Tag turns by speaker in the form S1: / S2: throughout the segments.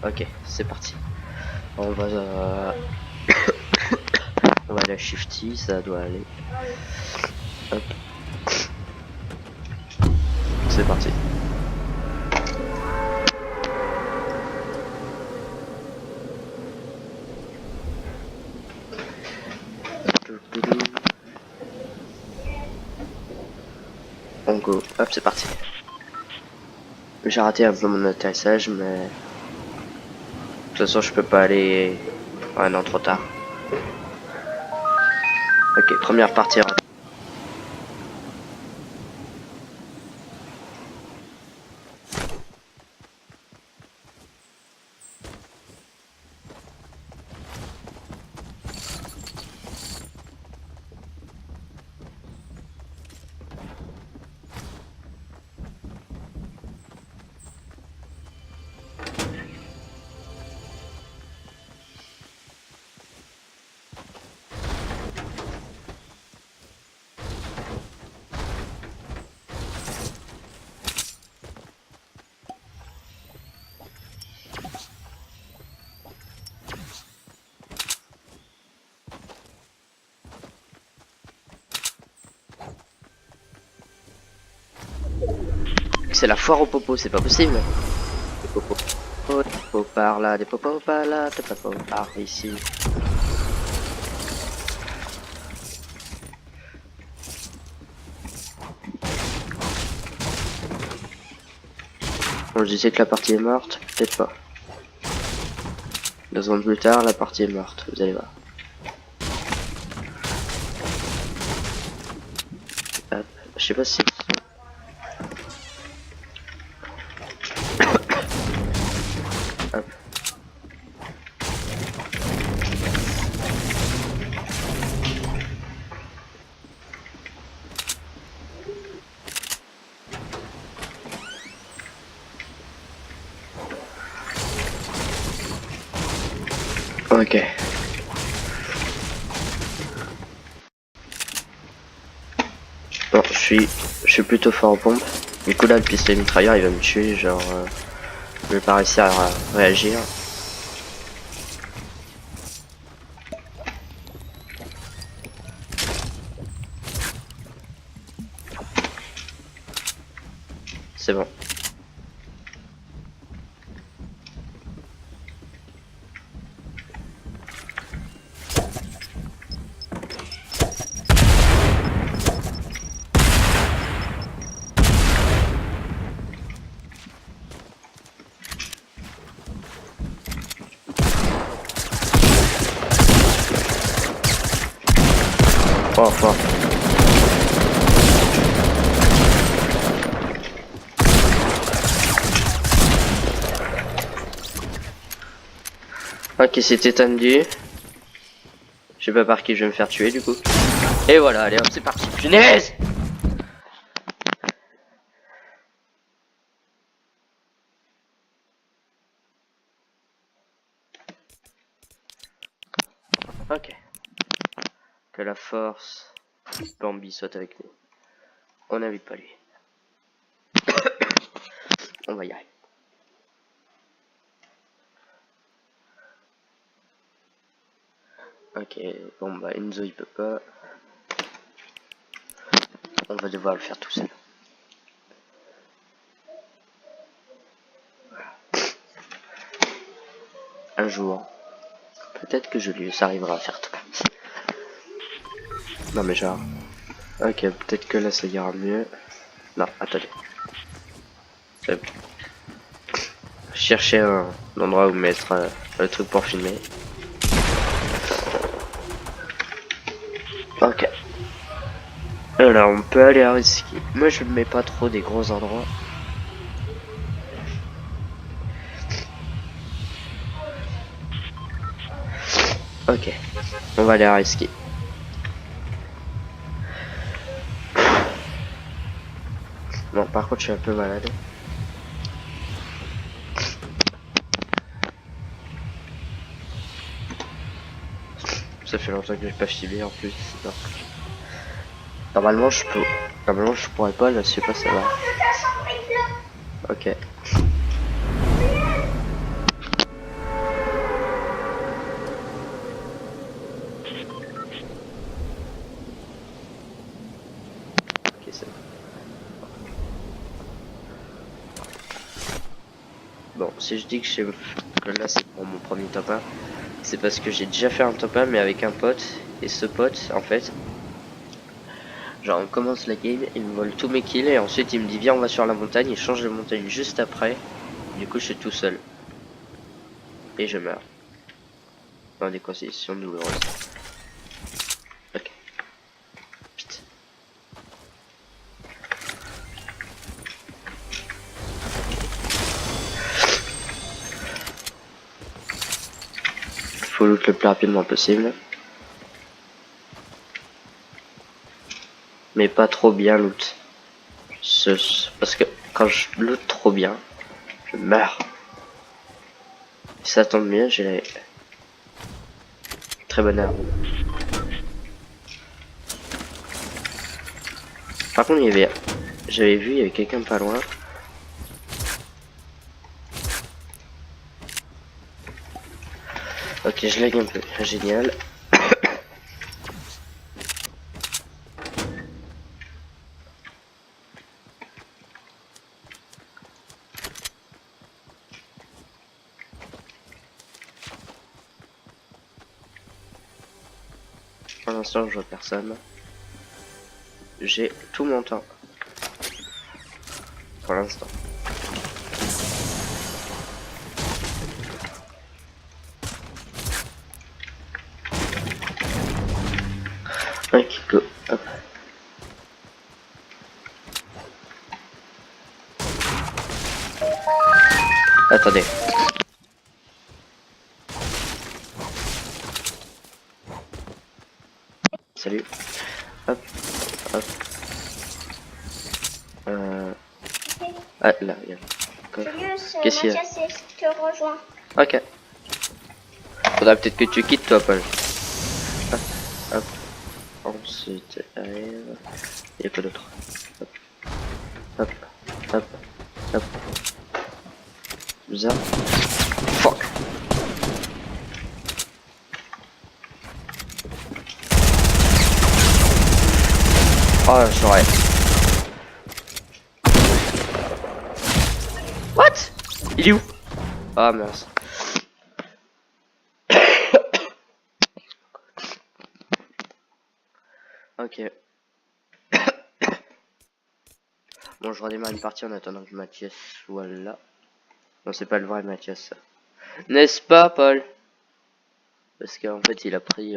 S1: Ok, c'est parti. On va on va aller à Shifty, ça doit aller. Hop. C'est parti. On go. Hop, c'est parti. J'ai raté un peu mon atterrissage, mais de toute façon je peux pas aller. Ouais, non, trop tard. Ok, première partie. C'est la foire au popo, c'est pas possible. Des popos. Oh, des popos par là, des popos par là, des popos par ici. Bon, je disais que la partie est morte, peut-être pas. 2 secondes plus tard, la partie est morte, vous allez voir. Hop, je sais pas si... Hop. Ok. Bon, je suis plutôt fort en pompe. Du coup là, le pistolet mitrailleur, il va me tuer, genre... je vais pas réussir à réagir. C'est bon. Fort, fort. Ok, c'était tendu. Je sais pas par qui je vais me faire tuer du coup. Et voilà, allez hop, c'est parti. Punaise! Ok. Que la force Bambi soit avec nous. On n'invite pas lui. On va y aller. Ok, bon bah Enzo il peut pas. On va devoir le faire tout seul. Un jour, peut-être que Julius arrivera à faire tout. Non mais genre... Ok, peut-être que là ça ira mieux. Non, attendez. Chercher un endroit où mettre le truc pour filmer. Ok. Alors on peut aller à risquer. Moi je ne mets pas trop des gros endroits. Ok. On va aller à risquer. Bon par contre je suis un peu malade. Ça fait longtemps que j'ai pas filmé en plus. Non. Normalement je peux. Normalement je pourrais pas, là je sais pas ça va. Ok. Bon, si je dis que là c'est pour mon premier top 1, c'est parce que j'ai déjà fait un top 1 mais avec un pote. Et ce pote, en fait, genre on commence la game, il me vole tous mes kills et ensuite il me dit viens on va sur la montagne, il change de montagne juste après. Du coup je suis tout seul. Et je meurs. Dans des conditions douloureuses. Ok. Putain. Faut loot le plus rapidement possible. Mais pas trop bien loot. Parce que quand je loot trop bien, je meurs. Si ça tombe bien, j'ai la très bonne arme. Par contre, j'avais vu, il y avait quelqu'un pas loin. Ok, je lag un peu. Génial. Pour l'instant, je vois personne. J'ai tout mon temps. Pour l'instant. Ok, go. Hop. Attendez. Salut. Hop. Hop. Ah, là, regarde. Qu'est-ce qu'il y a?
S2: Je te rejoins.
S1: Ok. Faudra peut-être que tu quittes, toi, Paul. Hop. Hop. Ensuite, arrive. Il n'y a pas d'autre. Hop. Hop. Hop. Hop. Bizarre. Fuck. Oh, j'aurais. What? Il est où? Ah, mince. Ok. Bon, je redémarre une partie en attendant que Mathias soit là. Non, c'est pas le vrai Mathias, ça. N'est-ce pas, Paul? Parce qu'en fait, il a pris...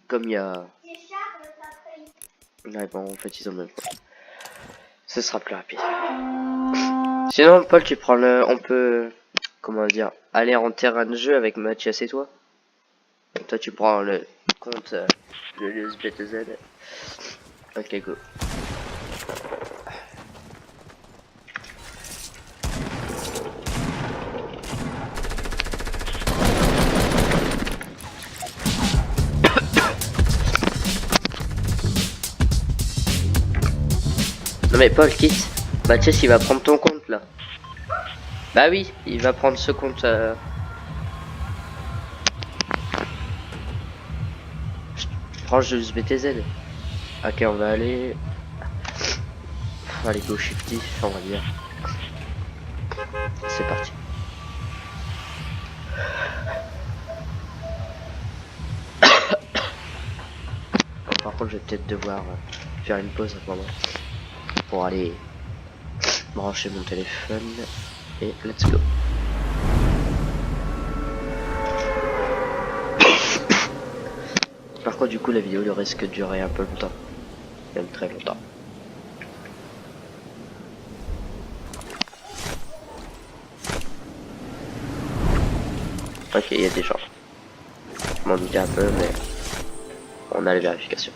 S1: comme il y a... Ouais, bon, en fait, ils ont même pas. Ce sera plus rapide. Sinon, Paul, tu prends le... On peut... Comment dire? Aller en terrain de jeu avec Mathias et toi. Toi, tu prends le compte de l'USBTZ. Ok, go. Non mais Paul, quitte. Mathias, il va prendre ton compte, là. Bah oui, il va prendre ce compte... Proche de l'USBTZ. Ok, on va aller... Allez, go shifty, on va dire. C'est parti. Par contre, je vais peut-être devoir faire une pause à ce moment pour aller brancher mon téléphone et let's go. Par contre, du coup, la vidéo ne risque de durer un peu longtemps, même très longtemps. Ok, il y a des gens. Je m'en doutais un peu, mais on a les vérifications.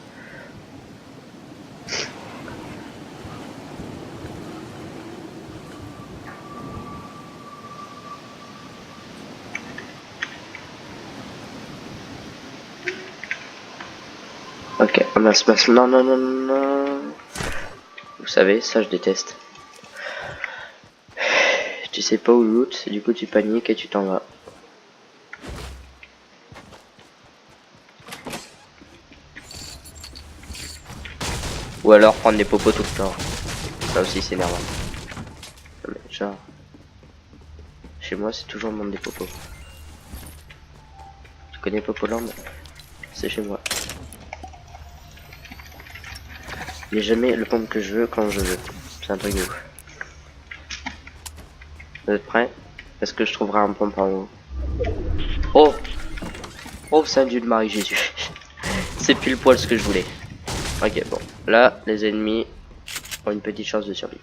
S1: Ok, mince. Non, non, non, non. Vous savez, ça je déteste. Tu sais pas où loot, du coup tu paniques et tu t'en vas. Ou alors prendre des popos tout le temps. Ça aussi c'est énervant. Non, mais genre, chez moi c'est toujours le monde des popos. Tu connais Popoland? C'est chez moi. Il n'y a jamais le pompe que je veux quand je veux. C'est un truc de ouf. Vous êtes prêts? Est-ce que je trouverai un pompe en haut? Oh! Oh, Saint Dieu de Marie Jésus. C'est pile poil ce que je voulais. Ok, bon. Là, les ennemis ont une petite chance de survie.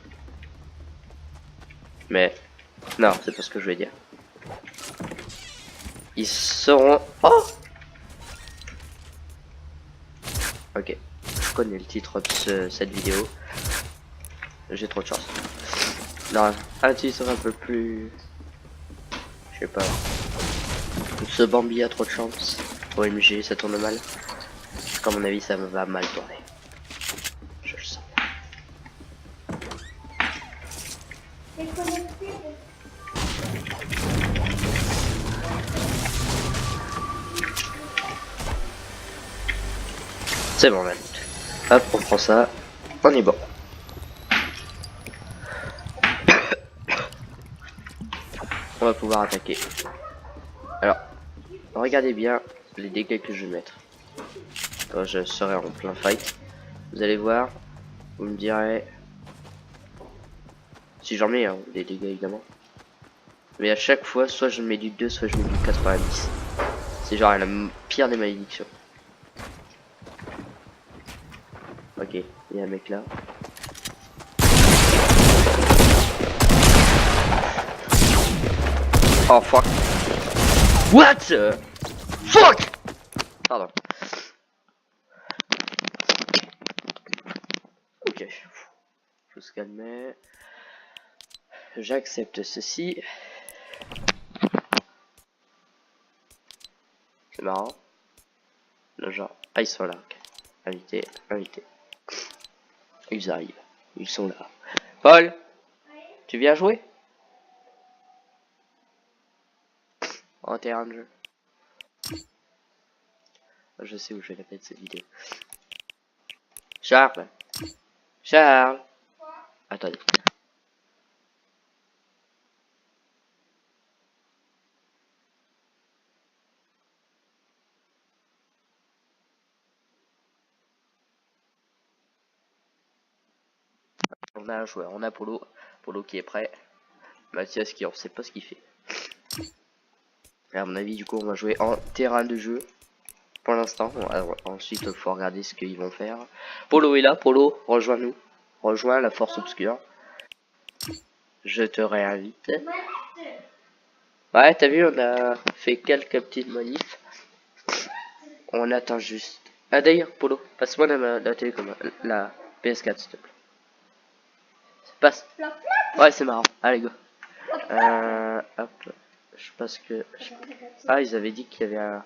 S1: Mais, non, c'est pas ce que je voulais dire. Ils seront... Oh! Ok. Je connais le titre de cette vidéo. J'ai trop de chance. Non, un titre un peu plus... Je sais pas. Ce Bambi a trop de chance. OMG, ça tourne mal. À mon avis, ça va mal tourner. Je le sens. C'est bon, man. Hop, on prend ça. On est bon. On va pouvoir attaquer. Alors, regardez bien les dégâts que je vais mettre. Quand je serai en plein fight. Vous allez voir. Vous me direz... Si j'en mets, hein, des dégâts évidemment. Mais à chaque fois, soit je mets du 2, soit je mets du 90. C'est genre la pire des malédictions. Ok, il y a un mec là. Oh fuck. What? Fuck. Pardon. Ok. Faut se calmer. J'accepte ceci. C'est marrant. Le genre. Ah, ils sont là. Okay. Invité, invité. Ils arrivent. Ils sont là. Paul, tu viens jouer? En terrain de jeu. Je sais où je vais la mettre cette vidéo. Charles. Charles. Attendez. On a un joueur, on a Polo. Polo qui est prêt. Mathias qui on sait pas ce qu'il fait. Et à mon avis, du coup, on va jouer en terrain de jeu. Pour l'instant. Ensuite, il faut regarder ce qu'ils vont faire. Polo est là. Polo, rejoins-nous. Rejoins la force obscure. Je te réinvite. Ouais, t'as vu, on a fait quelques petites manifs. On attend juste. Ah d'ailleurs, Polo, passe-moi la télécommande, la PS4 s'il te plaît. Passe. Ouais, c'est marrant. Allez, go. Hop. Je pense que... Ah, ils avaient dit qu'il y avait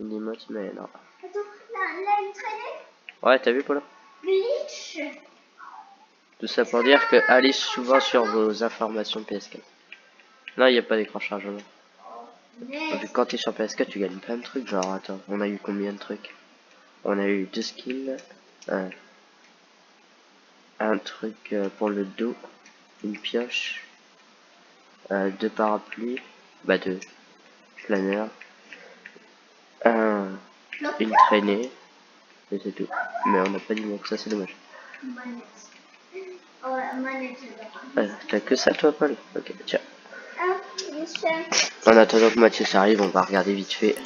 S1: une emote, mais non.
S2: Attends, là, une traînée.
S1: Ouais, t'as vu, Polo?
S2: Glitch.
S1: Tout ça pour dire que allez souvent sur vos informations PS4. Non, il n'y a pas d'écran chargement. Donc, quand t'es sur PS4, tu gagnes plein de trucs. Genre, attends, on a eu combien de trucs? On a eu 2 skins. Un truc pour le dos. Une pioche. 2 parapluies. Bah, 2 planeurs. Une traînée. Et c'est tout. Mais on n'a pas dit bon, ça c'est dommage. T'as que ça toi, Paul? Ok, tiens. En attendant que Mathias arrive, on va regarder vite fait.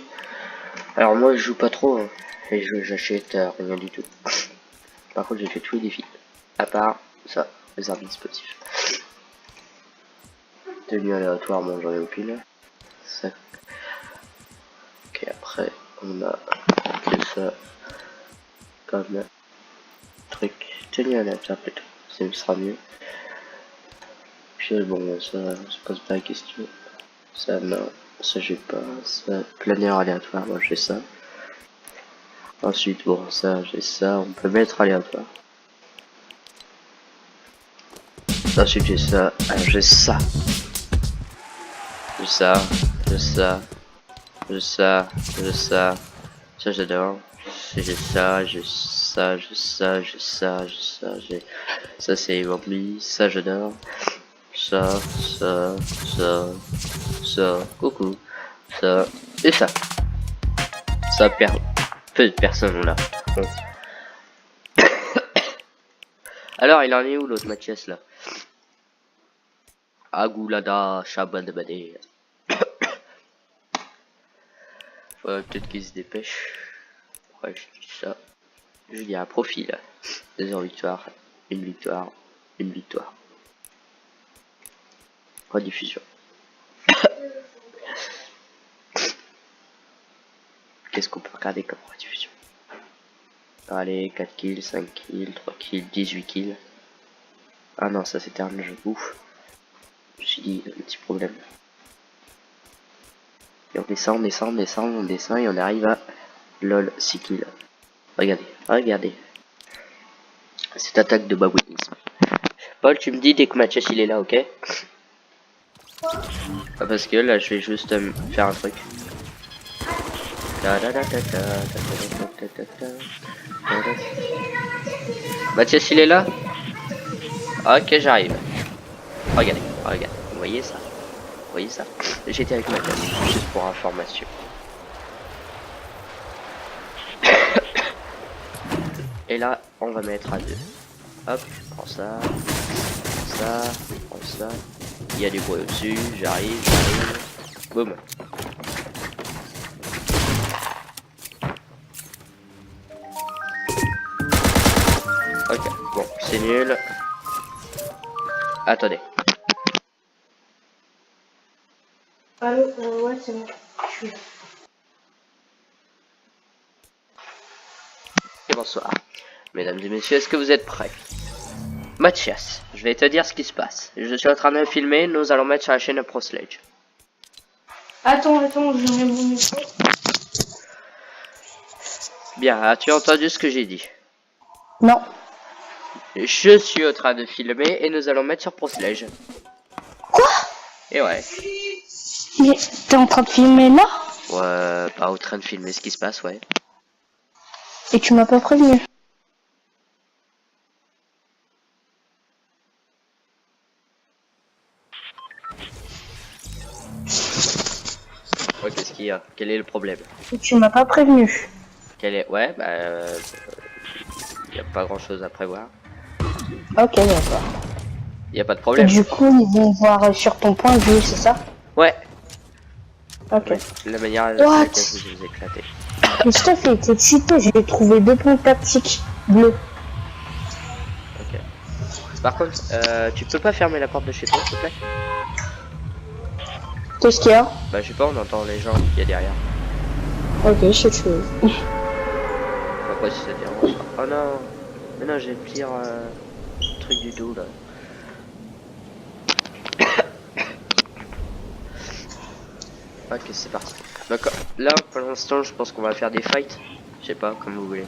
S1: Alors moi je joue pas trop, hein, et j'achète rien du tout. Par contre j'ai fait tous les défis. À part ça, les arbres dispositifs. Tenue aléatoire, bon j'en ai aucune. Ça. Ok, après on a que ça comme truc. Tenue aléatoire plutôt, ça me sera mieux. Puis bon ça se pose pas la question. Ça non, ça j'ai pas. Ça planeur aléatoire, moi j'ai ça. Ensuite bon ça j'ai ça, on peut mettre aléatoire. Ensuite j'ai ça, j'ai ça. J'ai ça, j'ai ça, j'ai ça, j'ai ça. Ça j'adore. j'ai ça, j'ai ça, j'ai ça, j'ai ça, j'ai ça, j'ai ça c'est Bambi, ça je dors, ça, ça, coucou, ça et ça. Ça perd peu de personnes là. Bon. Alors il en est où l'autre Mathias là? Agoulada Chabadabadé. Faudrait peut-être qu'il se dépêche. Ouais, je dis ça. Je dis un profil. 2 victoires, une victoire, une victoire. Rediffusion. Qu'est-ce qu'on peut regarder comme rediffusion? Allez, 4 kills, 5 kills, 3 kills, 18 kills. Ah non, ça c'était un jeu ouf. Je me suis dit, un petit problème. Et on descend, on descend, on descend, on descend et on arrive à LOL 6 kills. Regardez, regardez. Cette attaque de babouinisme. Paul, tu me dis dès que Mathias il est là, ok? Ah, parce que là, je vais juste faire un truc. Mathias, il est là? Ok, j'arrive. Regardez, regardez. Vous voyez ça? Vous voyez ça? J'étais avec Mathias, juste pour information. Et là, on va mettre à 2. Hop, prends ça. Prends ça. Prends ça. Il y a du bruit au-dessus. J'arrive, j'arrive. Boum. Ok, bon, c'est nul. Attendez.
S2: Allô, ouais, c'est bon. Je suis là.
S1: Et bonsoir. Mesdames et messieurs, est-ce que vous êtes prêts? Mathias, je vais te dire ce qui se passe. Je suis en train de filmer, nous allons mettre sur la chaîne Pro Sledge.
S2: Attends, je mets mon micro.
S1: Bien, as-tu entendu ce que j'ai dit?
S2: Non.
S1: Je suis en train de filmer et nous allons mettre sur Pro Sledge.
S2: Quoi?
S1: Et ouais.
S2: T'es en train de filmer là?
S1: Ouais, pas en train de filmer ce qui se passe, ouais.
S2: Et tu m'as pas prévenu.
S1: Ouais, qu'est-ce qu'il y a? Quel est le problème?
S2: Et tu m'as pas prévenu.
S1: Quel est... Ouais, bah... y a pas grand-chose à prévoir.
S2: Ok, d'accord.
S1: Y a pas de
S2: Et
S1: problème.
S2: du coup, ils vont voir sur ton point de vue, c'est ça?
S1: Ouais.
S2: Ok.
S1: La manière
S2: What?
S1: laquelle vous vous éclatez.
S2: Mais je t'ai fait être excité, j'ai trouvé 2 points tactiques bleus.
S1: Ok. Par contre, tu peux pas fermer la porte de chez toi, s'il te plaît?
S2: Qu'est-ce qu'il y a?
S1: Bah, je sais pas, on entend les gens qu'il y a derrière.
S2: Ok, je sais que
S1: Après, si ça te dérange. Oh non! Mais non, j'ai le pire truc du tout là. Ok, c'est parti. Donc là, pour l'instant, je pense qu'on va faire des fights. Je sais pas, comme vous voulez.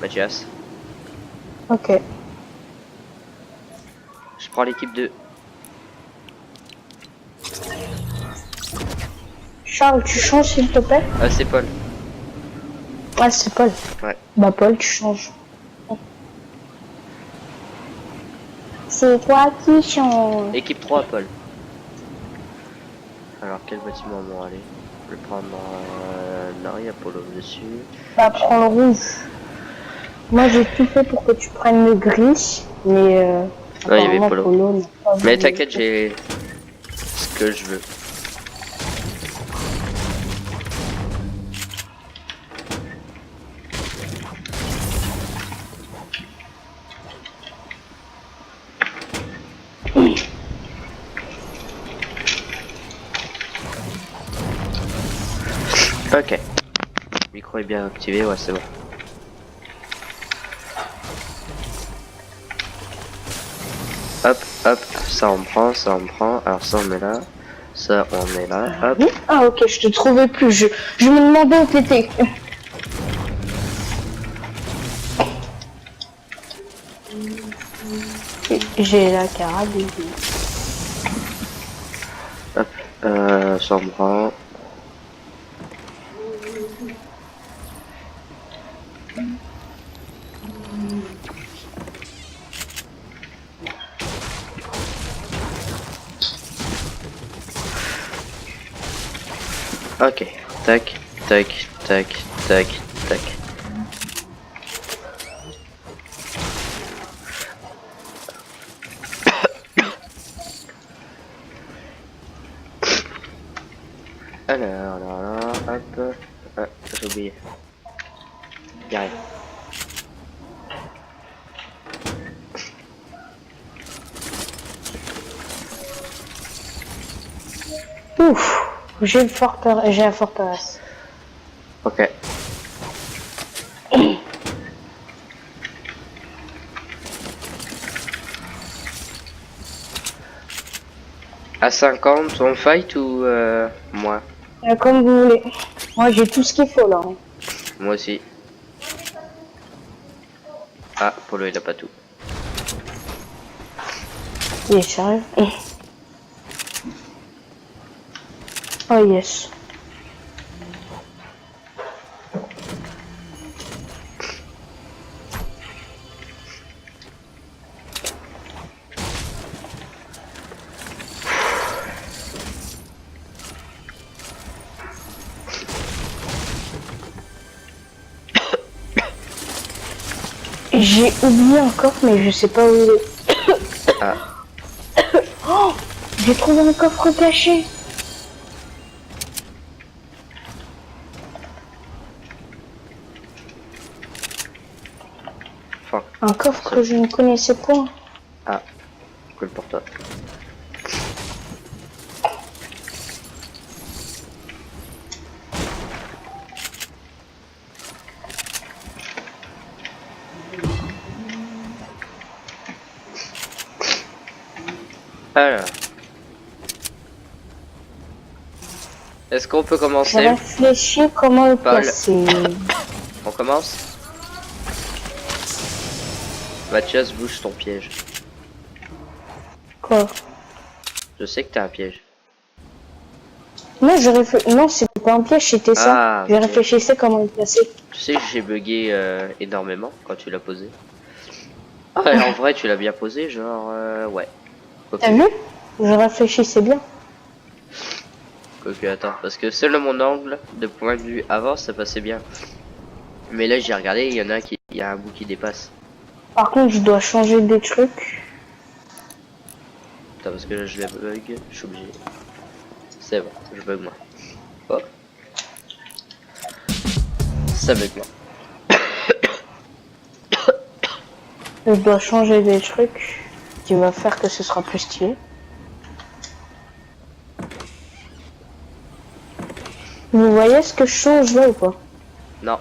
S1: Mathias,
S2: Ok.
S1: je prends l'équipe 2.
S2: Charles, tu changes s'il te plaît?
S1: Ah, c'est Paul.
S2: Ah, c'est Paul.
S1: Ouais.
S2: Bah, Paul, tu changes. C'est toi qui change.
S1: Équipe 3, Paul. Alors, quel bâtiment vont aller? Je vais prendre... non, il y a Polo dessus.
S2: Bah, prends le rouge. Moi, j'ai tout fait pour que tu prennes le gris, mais
S1: Non, il y avait
S2: apparemment,
S1: Polo.
S2: n'a pas
S1: Mais
S2: voulu.
S1: t'inquiète, j'ai ce que je veux. Ok. Micro est bien activé, ouais, c'est bon. Hop, hop, ça on prend, ça on prend. Alors ça on met là, ça on met là, hop.
S2: Ah, ok, je te trouvais plus. Je me demandais où t'étais. J'ai la carabine.
S1: Hop, ça on prend. Ok, tac, tac, tac, tac, tac. Alors, hop, ah, j'ai oublié. Y'a rien.
S2: Ouf, j'ai une forteresse, j'ai la forteresse.
S1: Ok. À 50, on fight ou moi?
S2: Comme vous voulez. Moi, j'ai tout ce qu'il faut là.
S1: Moi aussi. Ah, Polo il a pas tout.
S2: Il est sérieux. Oh yes. J'ai oublié un coffre, mais je sais pas où il est.
S1: Ah,
S2: Oh, j'ai trouvé un coffre caché.
S1: fuck.
S2: Un coffre que je ne connaissais pas.
S1: Ah, cool pour toi. Alors. Est-ce qu'on peut
S2: Je
S1: commencer?
S2: réfléchis comment le
S1: Paul.
S2: placer.
S1: On commence? Mathias, bouge ton piège.
S2: Quoi?
S1: Je sais que t'as un piège.
S2: Non, non, c'est pas un piège, c'était ça.
S1: Ah,
S2: Je
S1: ok.
S2: réfléchissais comment le placer.
S1: Tu sais que j'ai bugué énormément quand tu l'as posé. Ah, et en vrai, tu l'as bien posé, genre, ouais. Ok,
S2: T'as vu? Je réfléchissais bien.
S1: ok, attends, parce que selon mon angle de point de vue avant, ça passait bien. Mais là, j'ai regardé, il y en a il y a un bout qui dépasse.
S2: Par contre, je dois changer des trucs.
S1: Attends, parce que là, je la bug, je suis obligé. C'est bon, je bug moi. Oh. Ça bug moi.
S2: Je dois changer des trucs qui va faire que ce sera plus stylé. Vous voyez ce que je change là ou pas?
S1: Non.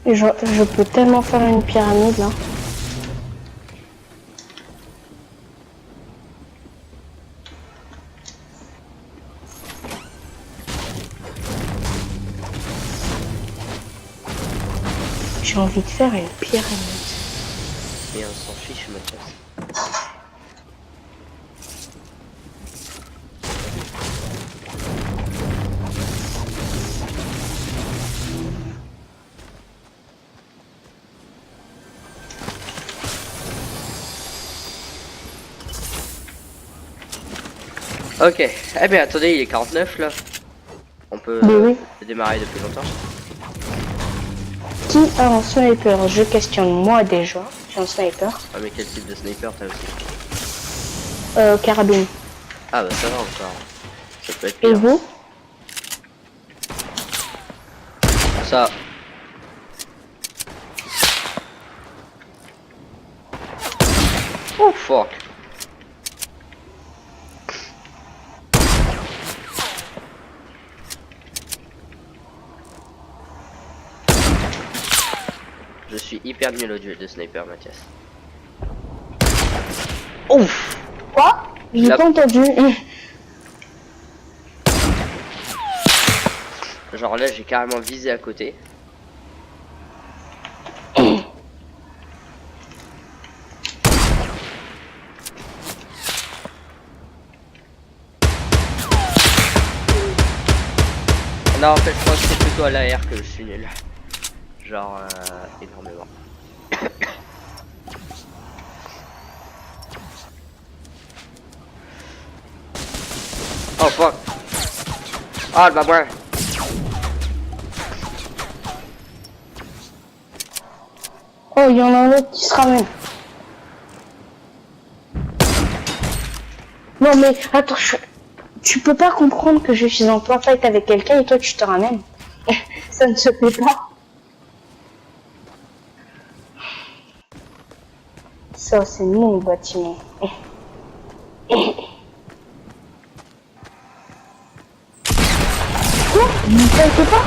S2: Et je peux tellement faire une pyramide là. J'ai envie de faire une pyramide.
S1: Et on s'en fiche, Mathias. Ok, eh bien attendez, il est 49 là. On peut
S2: Mais oui.
S1: démarrer depuis longtemps.
S2: Qui a un sniper? Je questionne moi déjà. J'ai un sniper.
S1: Ah mais quel type de sniper t'as aussi?
S2: Carabine.
S1: Ah bah ça va encore. Ça peut être
S2: Et
S1: pire.
S2: vous?
S1: Ça. Oh fuck. Je suis hyper nul au jeu de sniper, Mathias. Ouf.
S2: Quoi? J'ai
S1: La-
S2: pas entendu.
S1: Genre là j'ai carrément visé à côté. Non, en fait, je pense que c'est plutôt à l'AR que je suis nul. Genre, énormément. Oh fuck. Ah, le babouin.
S2: Oh, il y en a un autre qui se ramène. Non mais attends, tu peux pas comprendre que je suis en plein fight avec quelqu'un et toi tu te ramènes. Ça ne se fait pas. Ça c'est mon bâtiment. Quoi? Vous ne fightez pas?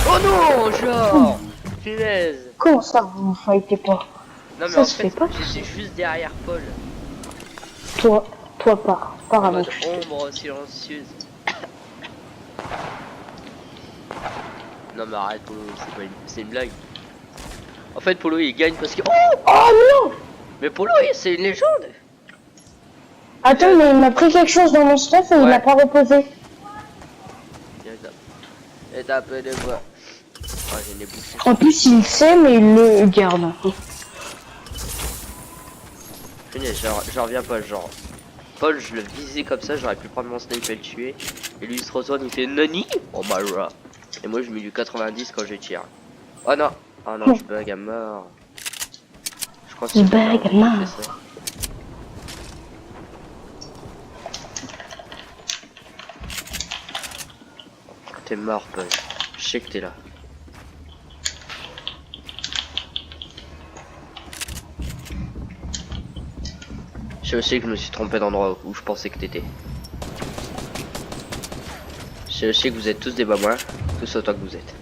S1: Oh non, genre. Punaise.
S2: Comment ça vous ne fightez pas?
S1: Non mais
S2: Ça
S1: en
S2: se
S1: fait,
S2: fait pas.
S1: j'étais juste derrière Paul.
S2: Toi pars
S1: En
S2: avant
S1: mode
S2: que je te...
S1: ombre silencieuse. Non mais arrête Polo, c'est une blague. En fait Polo il gagne parce que... Oh,
S2: Oh non!
S1: mais Polo c'est une légende.
S2: Attends, mais il m'a pris quelque chose dans mon stuff et il
S1: Ouais.
S2: l'a pas reposé.
S1: Étape de voix. Oh, j'ai les bouchées.
S2: En plus il le sait mais il le garde.
S1: Punaise, j'en reviens pas, genre. Paul, je le visais comme ça, j'aurais pu prendre mon sniper et le tuer. Et lui il se retourne, il fait Nani. Oh my god. Et moi je mets du 90 quand je tire. Oh non. Oh non, je bug à mort. Je crois que
S2: Je
S1: c'est
S2: bug à mort.
S1: ça. T'es mort, Paul. Je sais que t'es là. Je sais aussi que je me suis trompé d'endroit où je pensais que t'étais. Je sais aussi que vous êtes tous des babouins, tous autant que vous êtes.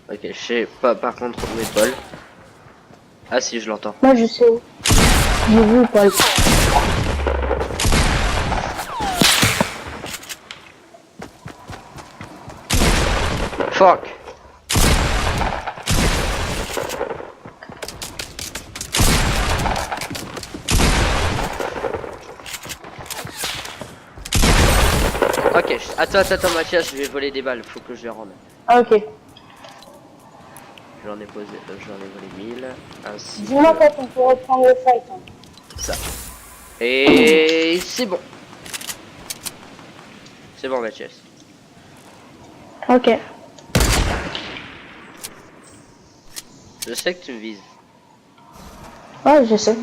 S1: Ok, je sais pas par contre où est Paul. Ah si, je l'entends.
S2: Moi je sais où. J'ai vu Paul.
S1: Fuck. Ok, attends Mathias, je vais voler des balles, faut que je les rende.
S2: Ah, ok.
S1: J'en ai volé 1000, ainsi
S2: Dis-moi
S1: que
S2: quand on peut reprendre le fight. Hein.
S1: ça. Et c'est bon. C'est bon Mathias.
S2: Ok.
S1: Je sais que tu me vises.
S2: Ouais, je sais.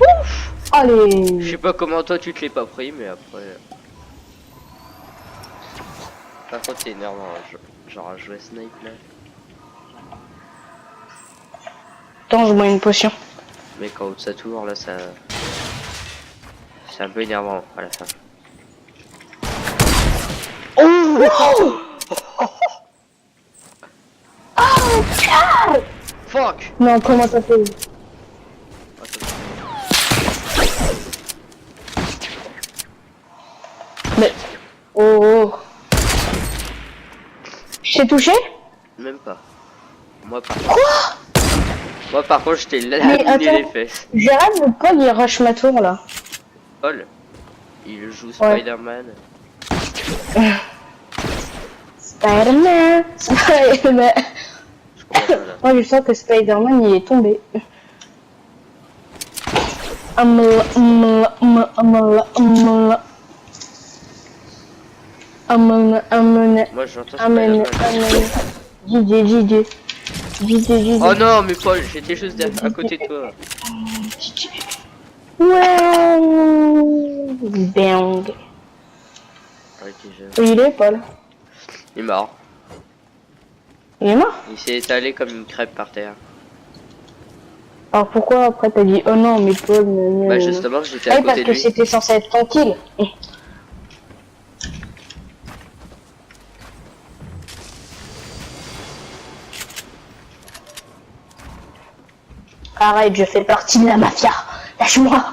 S2: Ouf! Allez.
S1: Je sais pas comment toi tu te l'es pas pris, mais après... Par contre c'est énervant, hein, genre à jouer snipe là.
S2: Attends, je bois une potion.
S1: Mais quand ça tourne là, ça... C'est un peu énervant à la fin.
S2: Oh! Oh, God!
S1: Fuck!
S2: Non, comment ça fait? Mais... Oh, oh. Je t'ai touché?
S1: Même pas. Moi par
S2: Quoi?
S1: Moi par contre je t'ai
S2: Mais
S1: laminé
S2: attends.
S1: les fesses.
S2: J'arrête de Paul, il rush ma tour là.
S1: Paul, il joue
S2: Ouais.
S1: Spider-Man.
S2: Spider-Man! Spider-Man!
S1: Je comprends pas là.
S2: Moi je sens que Spider-Man il est tombé.
S1: Moi j'entends Spider-Man. Oh non mais Paul, j'étais juste à côté de toi.
S2: Ouais. Bang.
S1: Ok,
S2: Où il est, Paul?
S1: il est mort.
S2: Il est mort?
S1: Il s'est étalé comme une crêpe par terre.
S2: Alors pourquoi après t'as dit oh non mais Paul
S1: Bah justement j'étais à
S2: parce
S1: côté de
S2: que
S1: lui.
S2: c'était censé être tranquille. Arrête, je fais partie de la mafia. Lâche-moi.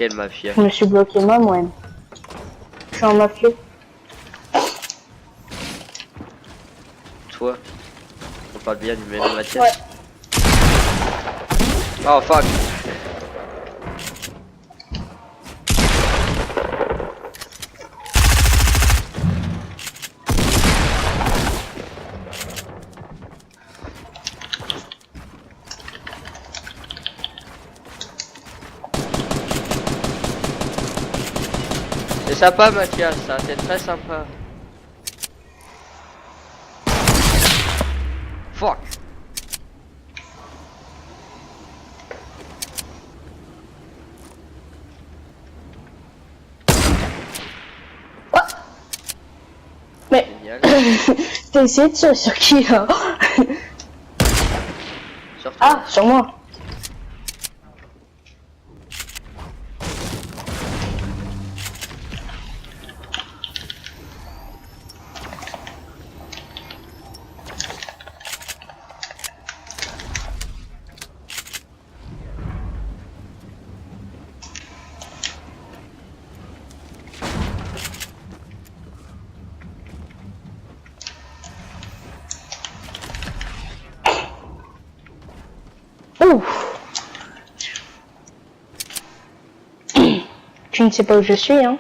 S1: Quel mafia?
S2: Je me suis bloqué moi-même. Je suis un mafieux.
S1: Toi? On parle bien du même Mathias?
S2: Ouais.
S1: Oh fuck! C'est sympa Mathias, ça c'est très sympa. Fuck!
S2: Mais
S1: Génial.
S2: t'as essayé de tirer sur qui là?
S1: Sur toi.
S2: Ah, sur moi. Ouf. Tu ne sais pas où je suis, hein?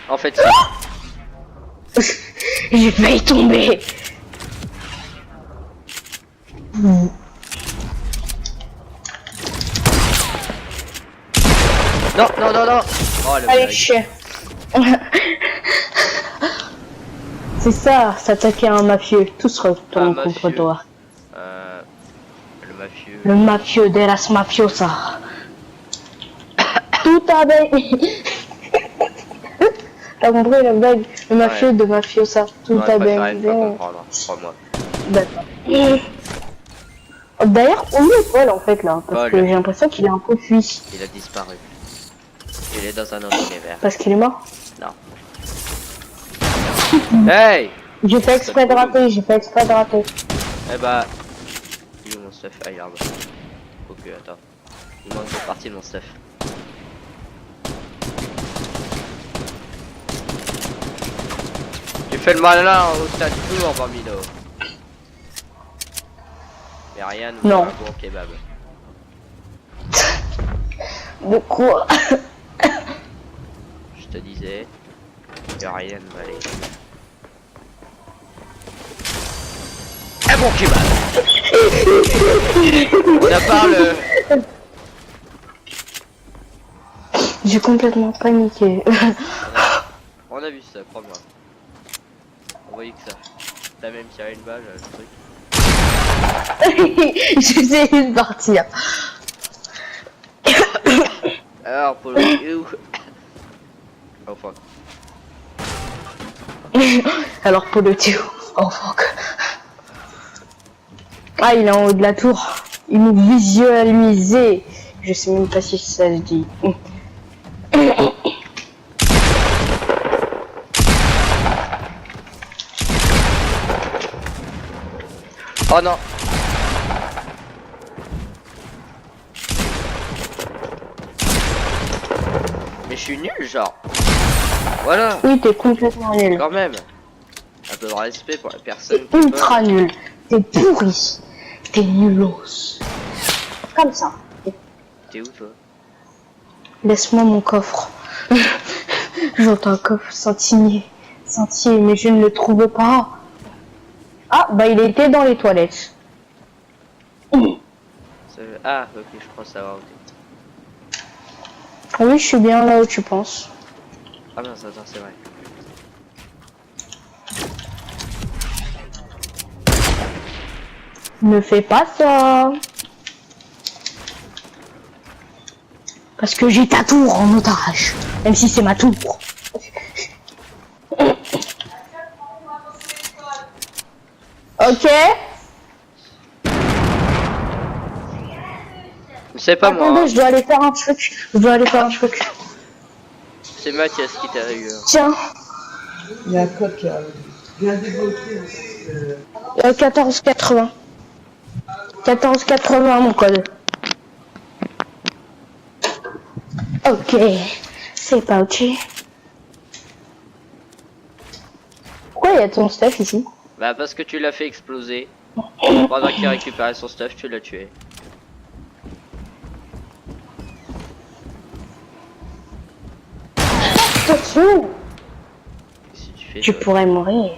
S1: En fait,
S2: J'ai failli tomber.
S1: non, non, non, non! Oh le
S2: Allez,
S1: blague.
S2: chien. C'est ça, s'attaquer à un mafieux. Tout se retourne
S1: Un
S2: contre
S1: mafieux.
S2: toi.
S1: Le mafieux.
S2: Le mafieux de las mafiosa. Tout a bien. T'as compris la blague? Le mafieux
S1: Ouais.
S2: de mafiosa. Tout
S1: J'aurais
S2: a
S1: préféré
S2: bien.
S1: ne pas comprendre, crois-moi.
S2: D'accord. D'ailleurs, où est Paul en fait là? Parce
S1: Paul.
S2: que j'ai l'impression qu'il est un peu fui.
S1: Il a disparu. Il est dans un autre univers.
S2: Parce qu'il est mort.
S1: Non. Hey!
S2: J'ai fait exprès de rater, j'ai fait exprès de rater.
S1: Eh bah. Il est où mon stuff? Ah, il est là-bas. Ok, attends. Il manque une partie de mon stuff. Tu fais le malin au stade tour, Bambino. Mais rien nous
S2: Non.
S1: fait un bon kebab.
S2: De quoi?
S1: Je te disais que rien ne valait. Un bon kebab. On a parlé.
S2: J'ai complètement paniqué.
S1: On a vu ça, crois-moi. On voyait que ça. T'as même tiré une balle, le truc.
S2: J'ai essayé de partir.
S1: Alors, pour le où? Oh fuck.
S2: Alors pour le tir. Oh fuck. Ah, il est en haut de la tour. Il nous visualisait. Je sais même pas si ça se dit.
S1: Oh non. Mais je suis nul, genre. Voilà,
S2: Oui, t'es complètement nul.
S1: quand même. Un peu de respect pour la personne
S2: T'es
S1: qui
S2: ultra nul. T'es pourri. T'es nulos. Comme ça.
S1: T'es où toi?
S2: Laisse-moi mon coffre. J'entends un coffre scintiiller. Scintiller, mais je ne le trouve pas. Ah, bah il était dans les toilettes.
S1: Ah, ok, je crois savoir où t'es.
S2: Oui, je suis bien là où tu penses.
S1: Ah mince, attends, c'est vrai.
S2: Ne fais pas ça. Parce que j'ai ta tour en otage. Même si c'est ma tour. Ok.
S1: C'est pas moi,
S2: Attendez,
S1: hein.
S2: je dois aller faire un truc. Je dois aller faire un truc.
S1: C'est Mathias qui t'a eu.
S2: Tiens.
S3: Il y a un code qui a bien débloqué.
S2: 14,80. 14,80 mon code. Ok, c'est parti. Pourquoi il y a ton stuff ici?
S1: Bah parce que tu l'as fait exploser. Pendant qu'il récupérait son stuff, tu l'as tué.
S2: Attention,
S1: Si tu fais
S2: tu
S1: toi.
S2: pourrais mourir.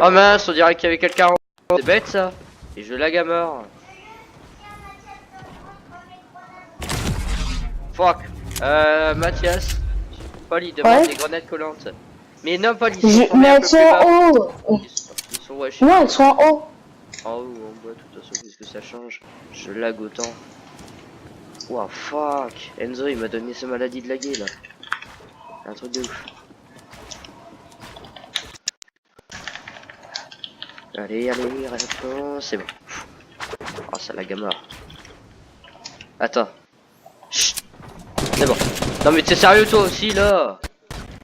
S1: Oh mince, on dirait qu'il y avait quelqu'un en... C'est bête ça. Et je lag à mort. Fuck. Mathias. Paul il demande
S2: Ouais.
S1: des grenades collantes. Mais non Paul, ils sont tombés
S2: Mais
S1: un
S2: elles
S1: peu
S2: sont
S1: plus bas.
S2: en haut.
S1: Ils sont ouais, je sais
S2: Non,
S1: pas.
S2: elles sont en haut.
S1: En haut ou en bas, de toute façon, qu'est-ce que ça change? Je lag autant. Wow, fuck. Enzo, il m'a donné sa maladie de laguer, là. Un truc de ouf. Allez, allez, réponse, c'est bon. Oh, ça lag à mort. Attends. Chut. C'est bon. Non, mais t'es sérieux, toi aussi, là?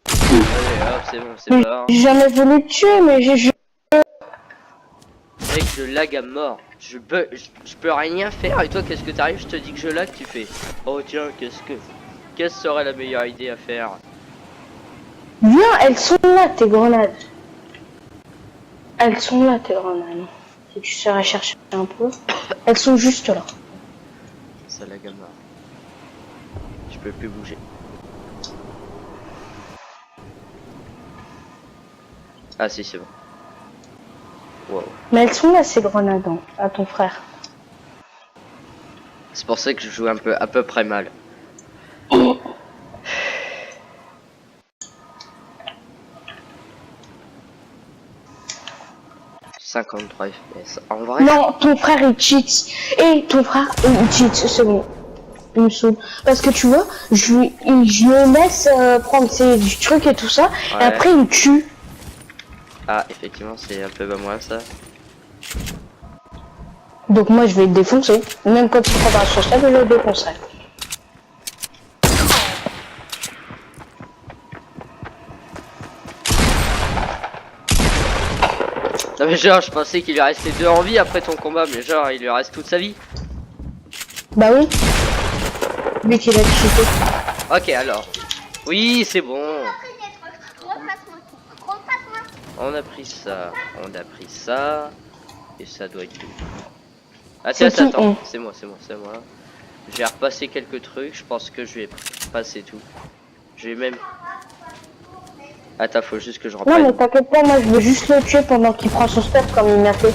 S1: Allez, hop, c'est bon, c'est
S2: Mais
S1: mort.
S2: j'ai jamais voulu te tuer, mais j'ai...
S1: Mec, je lag à mort. Je peux rien faire. Et toi, qu'est-ce que t'arrives? Je te dis que je lag, tu fais. Oh tiens, qu'est-ce serait la meilleure idée à faire?
S2: Viens, elles sont là, tes grenades. Elles sont là, tes grenades. Si tu saurais chercher un peu. Elles sont juste là.
S1: Ça lag à mort. Je peux plus bouger. Ah si, c'est bon. Wow.
S2: Mais elles sont là, ces grenades, hein, à ton frère.
S1: C'est pour ça que je joue un peu à peu près mal. 53 FPS. En vrai.
S2: Non, ton frère il cheat. Et ton frère il cheat, c'est bon. Il me saoule. Parce que tu vois, je le laisse prendre ses trucs et tout ça.
S1: Ouais.
S2: Et après il me tue.
S1: Ah, effectivement, c'est un peu pas moi ça.
S2: Donc moi je vais le défoncer. Même quand il prendra son stade, je le défoncerai.
S1: Non mais genre, je pensais qu'il lui restait 2 en vie après ton combat, mais genre, il lui reste toute sa vie.
S2: Bah oui. Vu qu'il a cheaté.
S1: Ok, alors. Oui, c'est bon. On a pris ça, et ça doit être tout. Ah tiens,
S2: C'est qui,
S1: attends,
S2: on
S1: c'est moi. J'ai repassé quelques trucs, je pense que je vais passer tout. Je vais même... Attends, faut juste que je
S2: Non mais
S1: reprenne.
S2: t'inquiète pas, moi je veux juste le tuer pendant qu'il prend son step comme il m'a fait.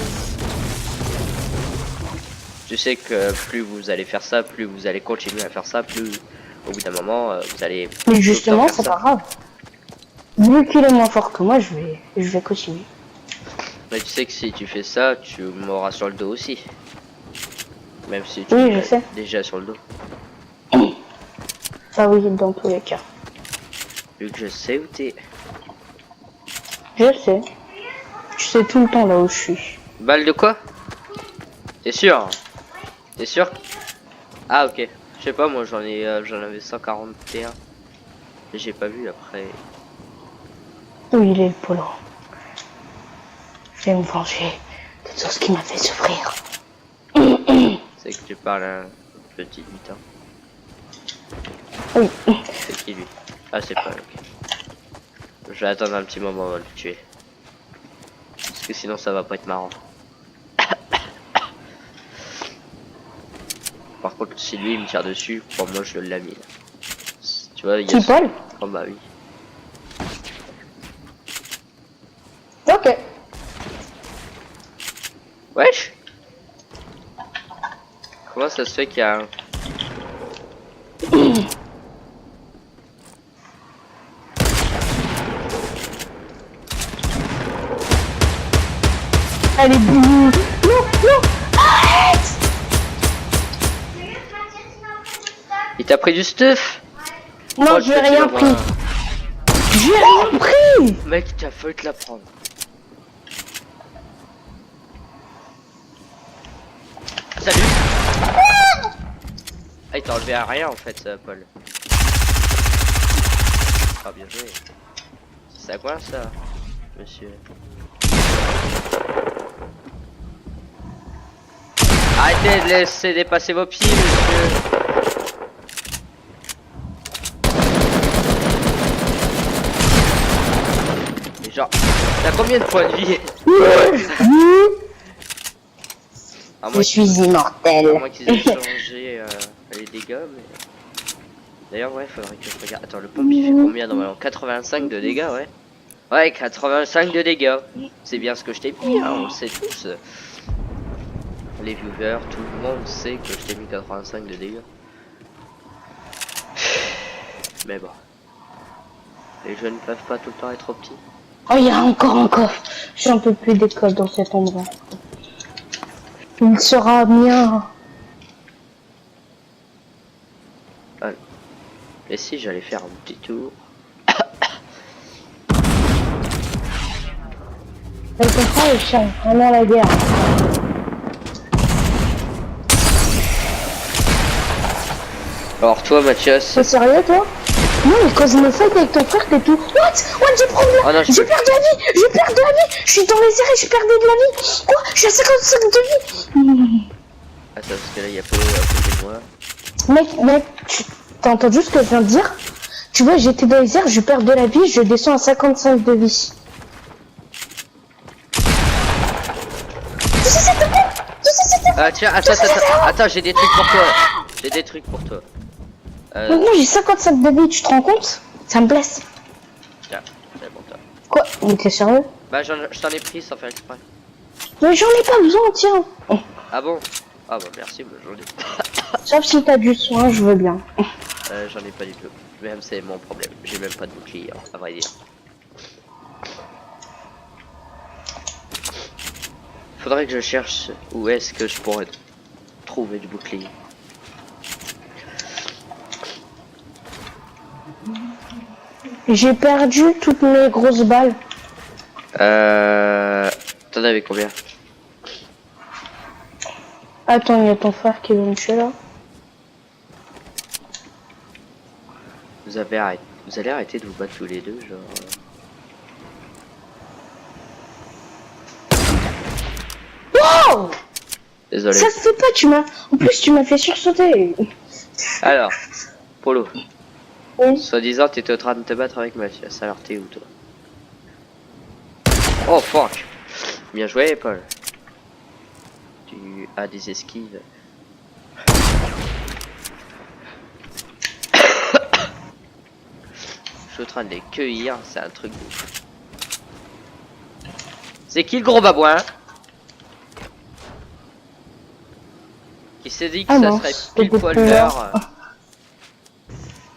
S1: Tu sais que plus vous allez faire ça, plus vous allez continuer à faire ça, plus au bout d'un moment, vous allez...
S2: Mais
S1: tout le
S2: justement,
S1: temps faire
S2: c'est
S1: ça.
S2: pas grave. Vu qu'il est moins fort que moi, je vais continuer.
S1: Mais tu sais que si tu fais ça, tu m'auras sur le dos aussi. Même si tu
S2: Oui,
S1: m'as
S2: je sais.
S1: déjà sur le dos.
S2: Ah oui, dans tous les cas.
S1: Vu que je sais où t'es.
S2: Je sais. Tu sais tout le temps là où je suis.
S1: Balle de quoi? T'es sûr? T'es sûr? Ah ok. Je sais pas, moi j'en avais 141. Et j'ai pas vu après.
S2: Où il est le polo? Je vais me venger de tout ce qui m'a fait souffrir.
S1: C'est que tu parles à un petit lutin.
S2: Oui.
S1: C'est qui lui? Ah c'est pas ok. Je vais attendre un petit moment avant de le tuer. Parce que sinon ça va pas être marrant. Par contre si lui il me tire dessus, pour moi je l'ai mis là. Tu vois, il y a...
S2: Qui, Paul?
S1: Oh bah oui.
S2: Ok.
S1: Wesh! Comment ça se fait qu'il y a un...
S2: Allez, boum. Non, non. Arrête!
S1: Il t'a pris du stuff?
S2: Non,
S1: Oh,
S2: j'ai
S1: le petit
S2: rien
S1: Laurent.
S2: pris. J'ai rien pris.
S1: Mec, t'as failli te la prendre. Salut! Ah, il t'a enlevé à rien en fait, Paul. Ah, bien joué. C'est à quoi ça, monsieur? Arrêtez de laisser dépasser vos pieds, monsieur. Et genre, t'as combien de points de vie? À
S2: Je
S1: moins
S2: suis
S1: à
S2: immortel.
S1: moins qu'ils aient changé les dégâts, mais... D'ailleurs, ouais, faudrait que je regarde. Attends, le pompier fait combien normalement? 85 de dégâts, ouais. Ouais, 85 de dégâts. C'est bien ce que je t'ai mis, hein, on le sait tous. Les viewers, tout le monde sait que je t'ai mis 85 de dégâts. Mais bon. Les jeux ne peuvent pas tout le temps être trop petits.
S2: Oh, il y a encore un coffre. J'en peux plus d'école dans cet endroit. Il sera bien.
S1: Et si j'allais faire un petit tour?
S2: Quelquefois, il cherche vraiment la guerre.
S1: Alors toi Mathias,
S2: T'es sérieux, toi? Non, mais quand je me fight avec ton frère, t'es tout... What? J'ai perdu
S1: Oh non,
S2: j'ai perdu la vie. J'ai perdu la vie. Je suis dans les airs et je perdais de la vie. Quoi? Je suis à 55 de vie.
S1: attends parce que là il y a Polo à côté de moi.
S2: Mec, t'as entendu ce que je viens de dire? Tu vois, j'étais dans les airs, je perds de la vie, je descends à 55 de vie.
S1: Ah tiens, attends, j'ai des trucs pour toi. J'ai des trucs pour toi.
S2: Maintenant, j'ai 55 de vie, tu te rends compte? Ça me blesse.
S1: Tiens, c'est bon toi.
S2: Quoi? Mais t'es sérieux?
S1: Bah je t'en ai pris sans faire exprès.
S2: Mais j'en ai pas besoin, tiens.
S1: Ah bon? Ah bah merci, bah, j'en ai.
S2: Sauf si t'as du soin, je veux bien.
S1: J'en ai pas du tout. Même c'est mon problème. J'ai même pas de bouclier, hein, à vrai dire. Faudrait que je cherche où est-ce que je pourrais trouver du bouclier.
S2: J'ai perdu toutes mes grosses balles.
S1: T'en avais combien?
S2: Attends, il y a ton frère qui veut me tuer là.
S1: Vous allez arrêter de vous battre tous les deux, genre.
S2: Wow!
S1: Désolé.
S2: Ça se fait pas, tu m'as... En plus, tu m'as fait sursauter.
S1: Alors, Polo.
S2: Oui.
S1: Soi-disant, t'étais en train de te battre avec Mathias. Alors, t'es où, toi? Oh, fuck! Bien joué, Paul. Tu as des esquives. Je suis en train de les cueillir, c'est un truc de ouf. C'est qui le gros babouin? Qui s'est dit que
S2: Ah
S1: ça
S2: non,
S1: serait
S2: c'était
S1: pile poil
S2: peur.
S1: l'heure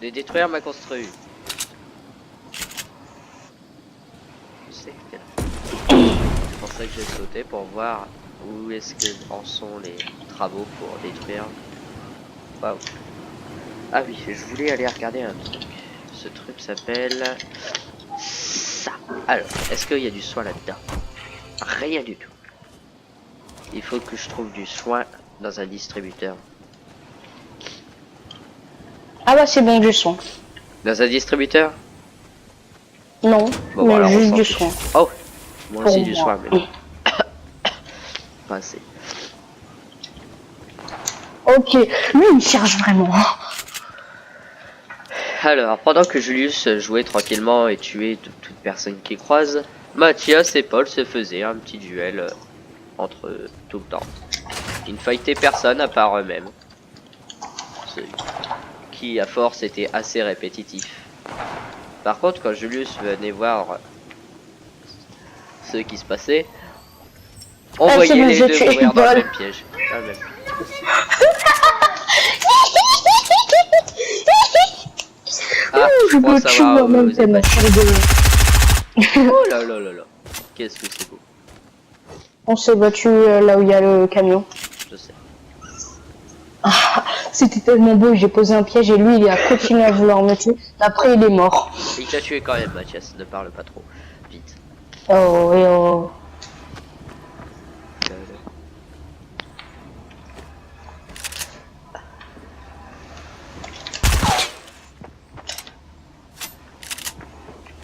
S1: de détruire ma construit. Je sais que c'est pour ça que j'ai sauté pour voir où est-ce que en sont les travaux pour détruire. Waouh. Ah oui, je voulais aller regarder un truc. Ce truc s'appelle ça. Alors, est-ce qu'il y a du soin là-dedans? Rien du tout. Il faut que je trouve du soin dans un distributeur.
S2: Ah bah c'est bon, du soin.
S1: Dans un distributeur?
S2: Non,
S1: Bon,
S2: mais
S1: alors, on
S2: juste
S1: s'en
S2: du
S1: fiche.
S2: soin.
S1: Oh, moi aussi
S2: Pour
S1: du
S2: moi.
S1: soin, mais bon. Pas assez.
S2: Ok, lui il me cherche vraiment.
S1: Alors, pendant que Julius jouait tranquillement et tuait toute personne qui croise, Mathias et Paul se faisaient un petit duel entre eux tout le temps. Ils ne fightaient personne à part eux-mêmes. Ce qui, à force, était assez répétitif. Par contre, quand Julius venait voir ce qui se passait, on
S2: Ah,
S1: voyait
S2: c'est bon,
S1: les
S2: j'ai
S1: deux
S2: tué
S1: mourir dans le
S2: Paul.
S1: même piège. Dans le même piège. Ah, je
S2: Je
S1: crois
S2: me tue
S1: savoir où
S2: moi-même
S1: vous êtes
S2: tellement
S1: passé.
S2: c'est rigolo.
S1: Oh là là là là. Qu'est-ce que c'est beau.
S2: On s'est battu là où il y a le camion.
S1: Je sais.
S2: C'était tellement beau, j'ai posé un piège et lui il a continué à vouloir me tuer. Après il est mort.
S1: Il t'a tué quand même, Mathias. Ne parle pas trop. Vite.
S2: Oh et oh.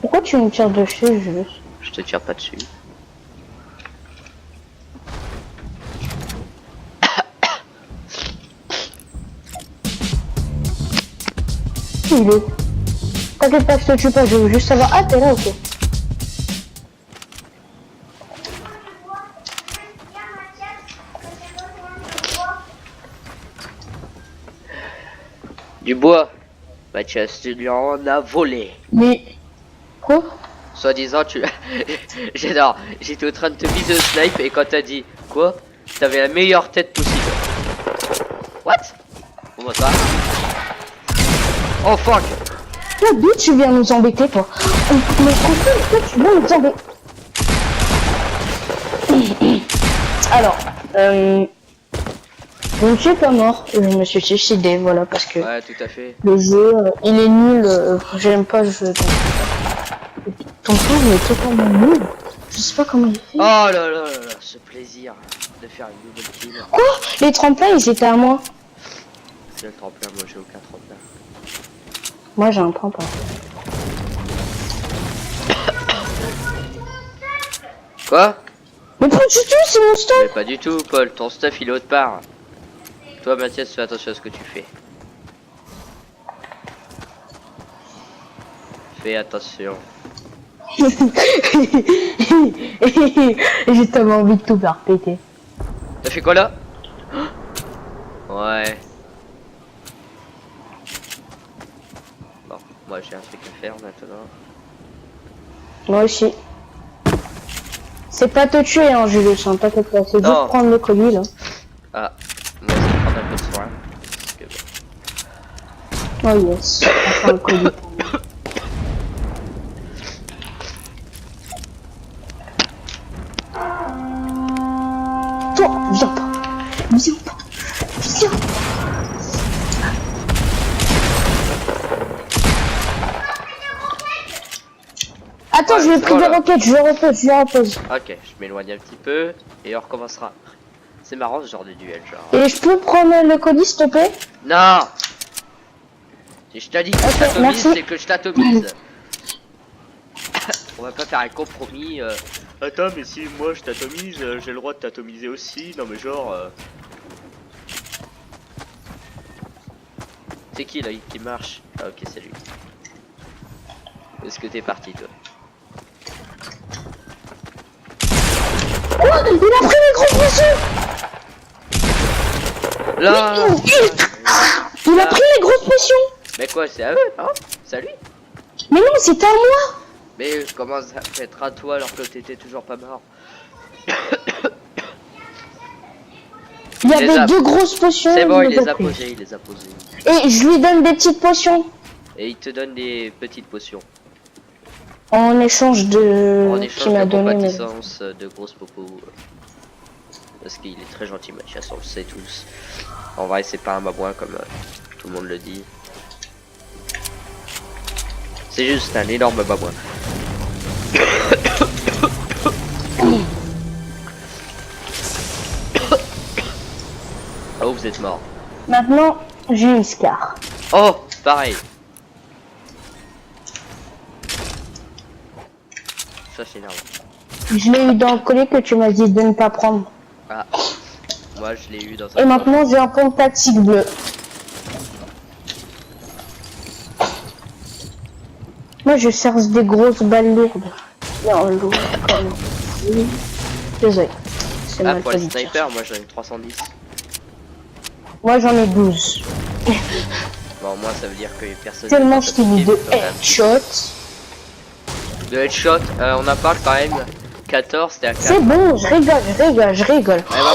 S2: Pourquoi tu me tires dessus juste?
S1: Je te tire pas dessus.
S2: Il est. T'inquiète pas, je te tue pas, je veux juste savoir. Ah, t'es là, ok.
S1: Du bois. Mathias, tu lui en as volé.
S2: Mais. Quoi?
S1: Soi-disant, tu... J'adore. J'étais en train de te viser au snipe et quand t'as dit quoi, t'avais la meilleure tête possible. What? Comment ça? Oh fuck!
S2: Toi, d'où tu viens nous embêter, toi? Mais franchement, toi, tu viens nous embêter. Alors, je ne suis pas mort, je me suis suicidé, voilà, parce que
S1: Ouais, tout à fait.
S2: le jeu, il est nul, j'aime pas le jeu. Ton tour, il est totalement nul. Je sais pas comment il fait.
S1: Oh là là là là, ce plaisir de faire une nouvelle kill.
S2: Quoi? Les tremplins, ils étaient à moi.
S1: C'est le tremplin, moi j'ai aucun tremplin.
S2: Moi, j'ai un tremplin.
S1: Quoi?
S2: Mais pas du tout, c'est mon
S1: Mais
S2: stuff.
S1: pas du tout, Paul, ton stuff il est autre part. Toi, Mathias, fais attention à ce que tu fais. Fais attention.
S2: J'ai tellement envie de tout faire péter.
S1: T'as fait quoi là? Ouais. Bon, moi j'ai un truc à faire maintenant.
S2: Moi aussi. C'est pas te tuer, hein, Julius, hein, t'inquiète pas, c'est
S1: Non.
S2: juste prendre le colis, là.
S1: Ah, moi je vais prendre un peu de soin. Parce que bon.
S2: Oh yes, on prend le colis. Toi, viens pas. Viens pas. Viens. Attends, je vais pris des roquettes, je repose.
S1: Ok, je m'éloigne un petit peu et on recommencera. C'est marrant ce genre de duel, genre.
S2: Et je peux prendre le colis, s'il te plaît?
S1: Non! Si je t'ai dit que je
S2: Ok,
S1: t'atomise,
S2: merci.
S1: c'est que je t'atomise. On va pas faire un compromis. Attends, mais si moi je t'atomise, j'ai le droit de t'atomiser aussi. Non, mais genre. C'est qui là qui marche? Ah, ok, c'est lui. Est-ce que t'es parti, toi?
S2: Oh, il a pris les grosses potions.
S1: Là!
S2: Il a pris les grosses potions.
S1: Mais quoi, c'est à eux, hein? C'est à lui?
S2: Mais non, c'était à moi.
S1: Mais comment ça peut être à toi alors que t'étais toujours pas mort?
S2: Il y
S1: les
S2: avait
S1: a-
S2: deux grosses potions.
S1: C'est bon, il
S2: les
S1: les a
S2: pris.
S1: posés, il les a posés.
S2: Et je lui donne des petites potions.
S1: Et il te donne des petites potions.
S2: En échange de...
S1: En
S2: qui
S1: échange
S2: m'a
S1: de
S2: donné.
S1: compatissance, de grosses popos. Parce qu'il est très gentil, Mathias, on le sait tous. En vrai, c'est pas un babouin comme tout le monde le dit. C'est juste un énorme babouin. Oh, vous êtes mort.
S2: Maintenant, j'ai une scar.
S1: Oh, pareil. Ça, c'est énervant.
S2: Je l'ai eu dans le collier que tu m'as dit de ne pas prendre.
S1: Ah, moi, je l'ai eu dans un.
S2: Et maintenant, j'ai un pont tactique bleu. Moi, je cherche des grosses balles lourdes. Non, lourdes comme... Oui. Désolé. C'est
S1: Ah,
S2: mal
S1: pour les
S2: fait de dire.
S1: snipers, moi j'en ai 310.
S2: Moi, j'en ai 12.
S1: Bon, moi ça veut dire que personne.
S2: Tellement je t'ai mis de headshot.
S1: De headshot, on en parle quand même. 14, c'était à 4.
S2: C'est bon, je rigole.
S1: Eh bah,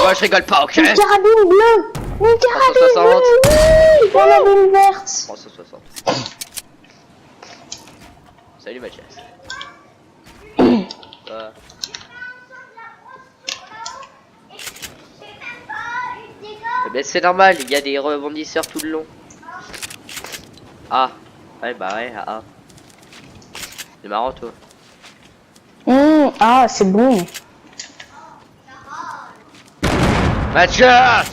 S1: moi je rigole pas, ok?
S2: Une carabine bleue. Une carabine
S1: 360.
S2: bleue. Oui, dans la ligne verte.
S1: 360. Salut Mathias. Mais c'est normal, il y a des rebondisseurs tout le long. Ah, ouais, bah ouais, ah. C'est marrant, toi.
S2: Ah, c'est bon.
S1: Mathias!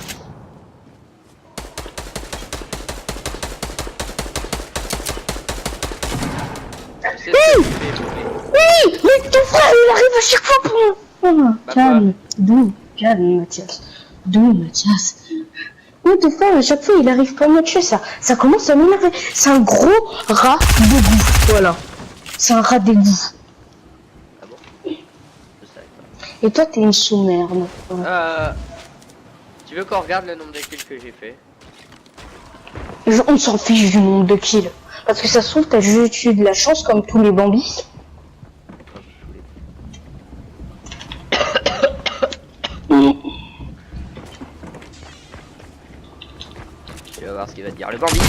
S1: C'est ce que tu fais, poupée.
S2: Oui, mais ton frère, il arrive à chaque fois pour...
S1: Bah,
S2: calme, doux, calme, Mathias. Doux, Mathias. What the fuck, à chaque fois il arrive pas à me tuer, ça commence à m'énerver. C'est un gros rat d'égout. Voilà. C'est un rat d'égout.
S1: Ah bon? Je savais pas.
S2: Et toi t'es une sous-merde. Voilà.
S1: Tu veux qu'on regarde le nombre de kills que j'ai fait?
S2: On s'en fiche du nombre de kills. Parce que ça se trouve t'as juste eu de la chance comme tous les bambis.
S1: Tu vas voir ce qu'il va te dire le bandit.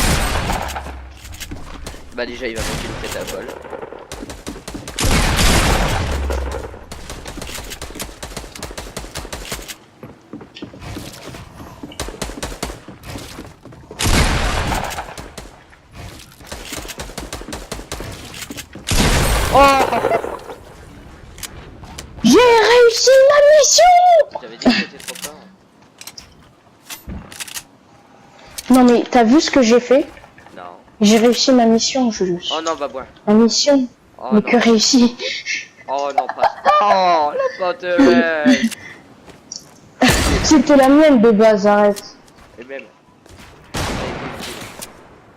S1: Bah déjà il va mettre une tête à vol.
S2: J'ai réussi ma mission.
S1: J'avais dit que c'était trop fort.
S2: Non mais t'as vu ce que j'ai fait?
S1: Non.
S2: J'ai réussi ma mission, Julius.
S1: Oh non, bah ouais.
S2: Ma mission.
S1: Oh
S2: Mais
S1: non.
S2: que réussi.
S1: Oh non, pas. Oh, la panthère.
S2: C'était la mienne de base, arrête.
S1: Et même.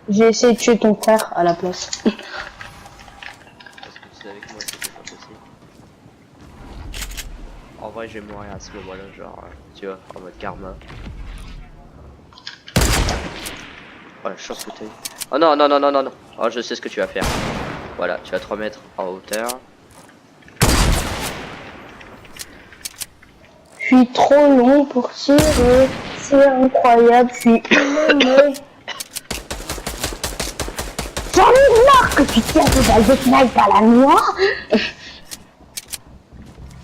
S2: J'ai essayé de tuer ton frère à la place.
S1: Parce que tu savais que moi c'était pas possible. En vrai, je vais mourir à ce moment-là, genre, tu vois, en mode karma. Oh la chance que t'as eu. Oh non, non, non, non, non, non. Oh, je sais ce que tu vas faire. Voilà, tu vas te remettre en hauteur.
S2: Je suis trop long pour tirer. C'est incroyable, je suis inhumé. J'en ai marre que tu tires des balles de snipe à la noix.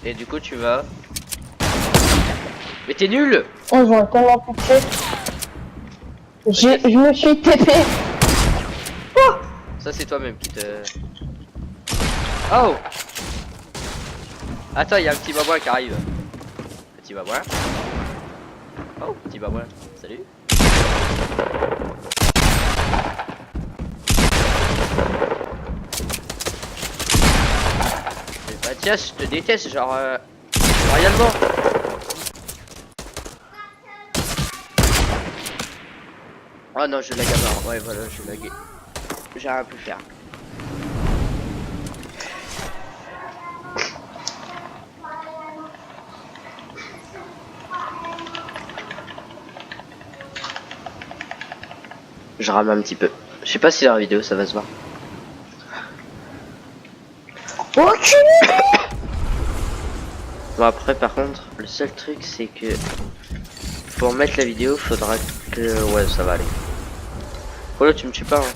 S1: Et du coup, tu vas. Mais t'es nul!
S2: Oh, j'aurais tellement pu tuer. Je me suis TP. Oh,
S1: Ça, c'est toi-même qui te. Oh! Attends, il y a un petit babouin qui arrive. Petit babouin. Oh, petit babouin. Salut. Bah tiens, je te déteste, genre réellement. Oh non, je lag à mort. Ouais, voilà, je laguais. J'ai rien pu faire. Je rame un petit peu. Je sais pas si la vidéo ça va se voir.
S2: aucune idée.
S1: Bon après par contre le seul truc c'est que pour mettre la vidéo faudra que ouais ça va aller. Oh là tu me tues pas hein.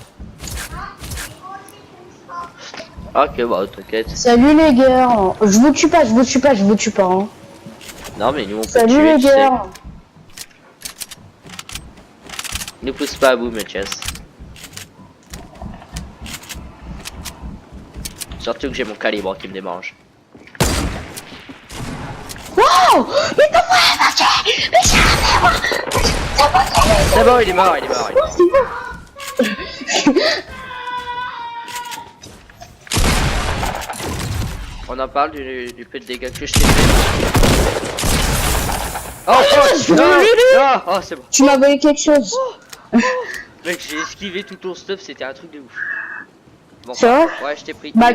S1: Ok bah t'inquiète.
S2: Salut les gars. Je vous tue pas, je vous tue pas, je vous tue pas. Hein.
S1: Non mais nous on peut
S2: Salut
S1: tuer,
S2: les
S1: tu sais.
S2: gars.
S1: Ne pousse pas à bout Mathias. Surtout que j'ai mon calibre qui me démange.
S2: Wow. Mais ton frère m'a tué. Mais j'ai
S1: C'est bon il est mort, il est mort. Il est mort.
S2: c'est bon.
S1: On en parle du peu de dégâts que je t'ai fait. Oh, oh, non, non, oh c'est bon.
S2: Tu m'as volé quelque chose.
S1: Mec j'ai esquivé tout ton stuff, c'était un truc de ouf. Bon,
S2: C'est vrai?
S1: ouais je t'ai pris
S2: Bah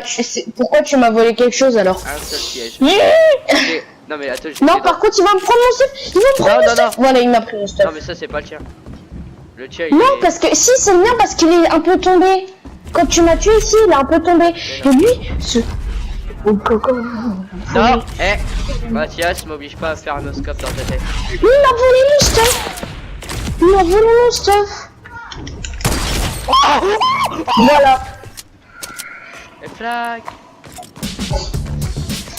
S2: pourquoi tu m'as volé quelque chose alors?
S1: un seul piège.
S2: Non
S1: Ok, non mais attends, je
S2: par contre il va me prendre mon stuff. Il va me prendre
S1: Non,
S2: mon
S1: non,
S2: stuff. Voilà, il m'a pris mon stuff.
S1: Non mais ça c'est pas le tien. Le tien il
S2: Non,
S1: est...
S2: parce que si c'est le mien parce qu'il est un peu tombé. Quand tu m'as tué ici, il est un peu tombé. Et
S1: non.
S2: lui, ce... Oh, coco.
S1: Non, Mathias m'oblige pas à faire un oscope dans ta tête.
S2: Il m'a volé mon stuff. Il m'a volé mon stuff. Voilà.
S1: Et flag.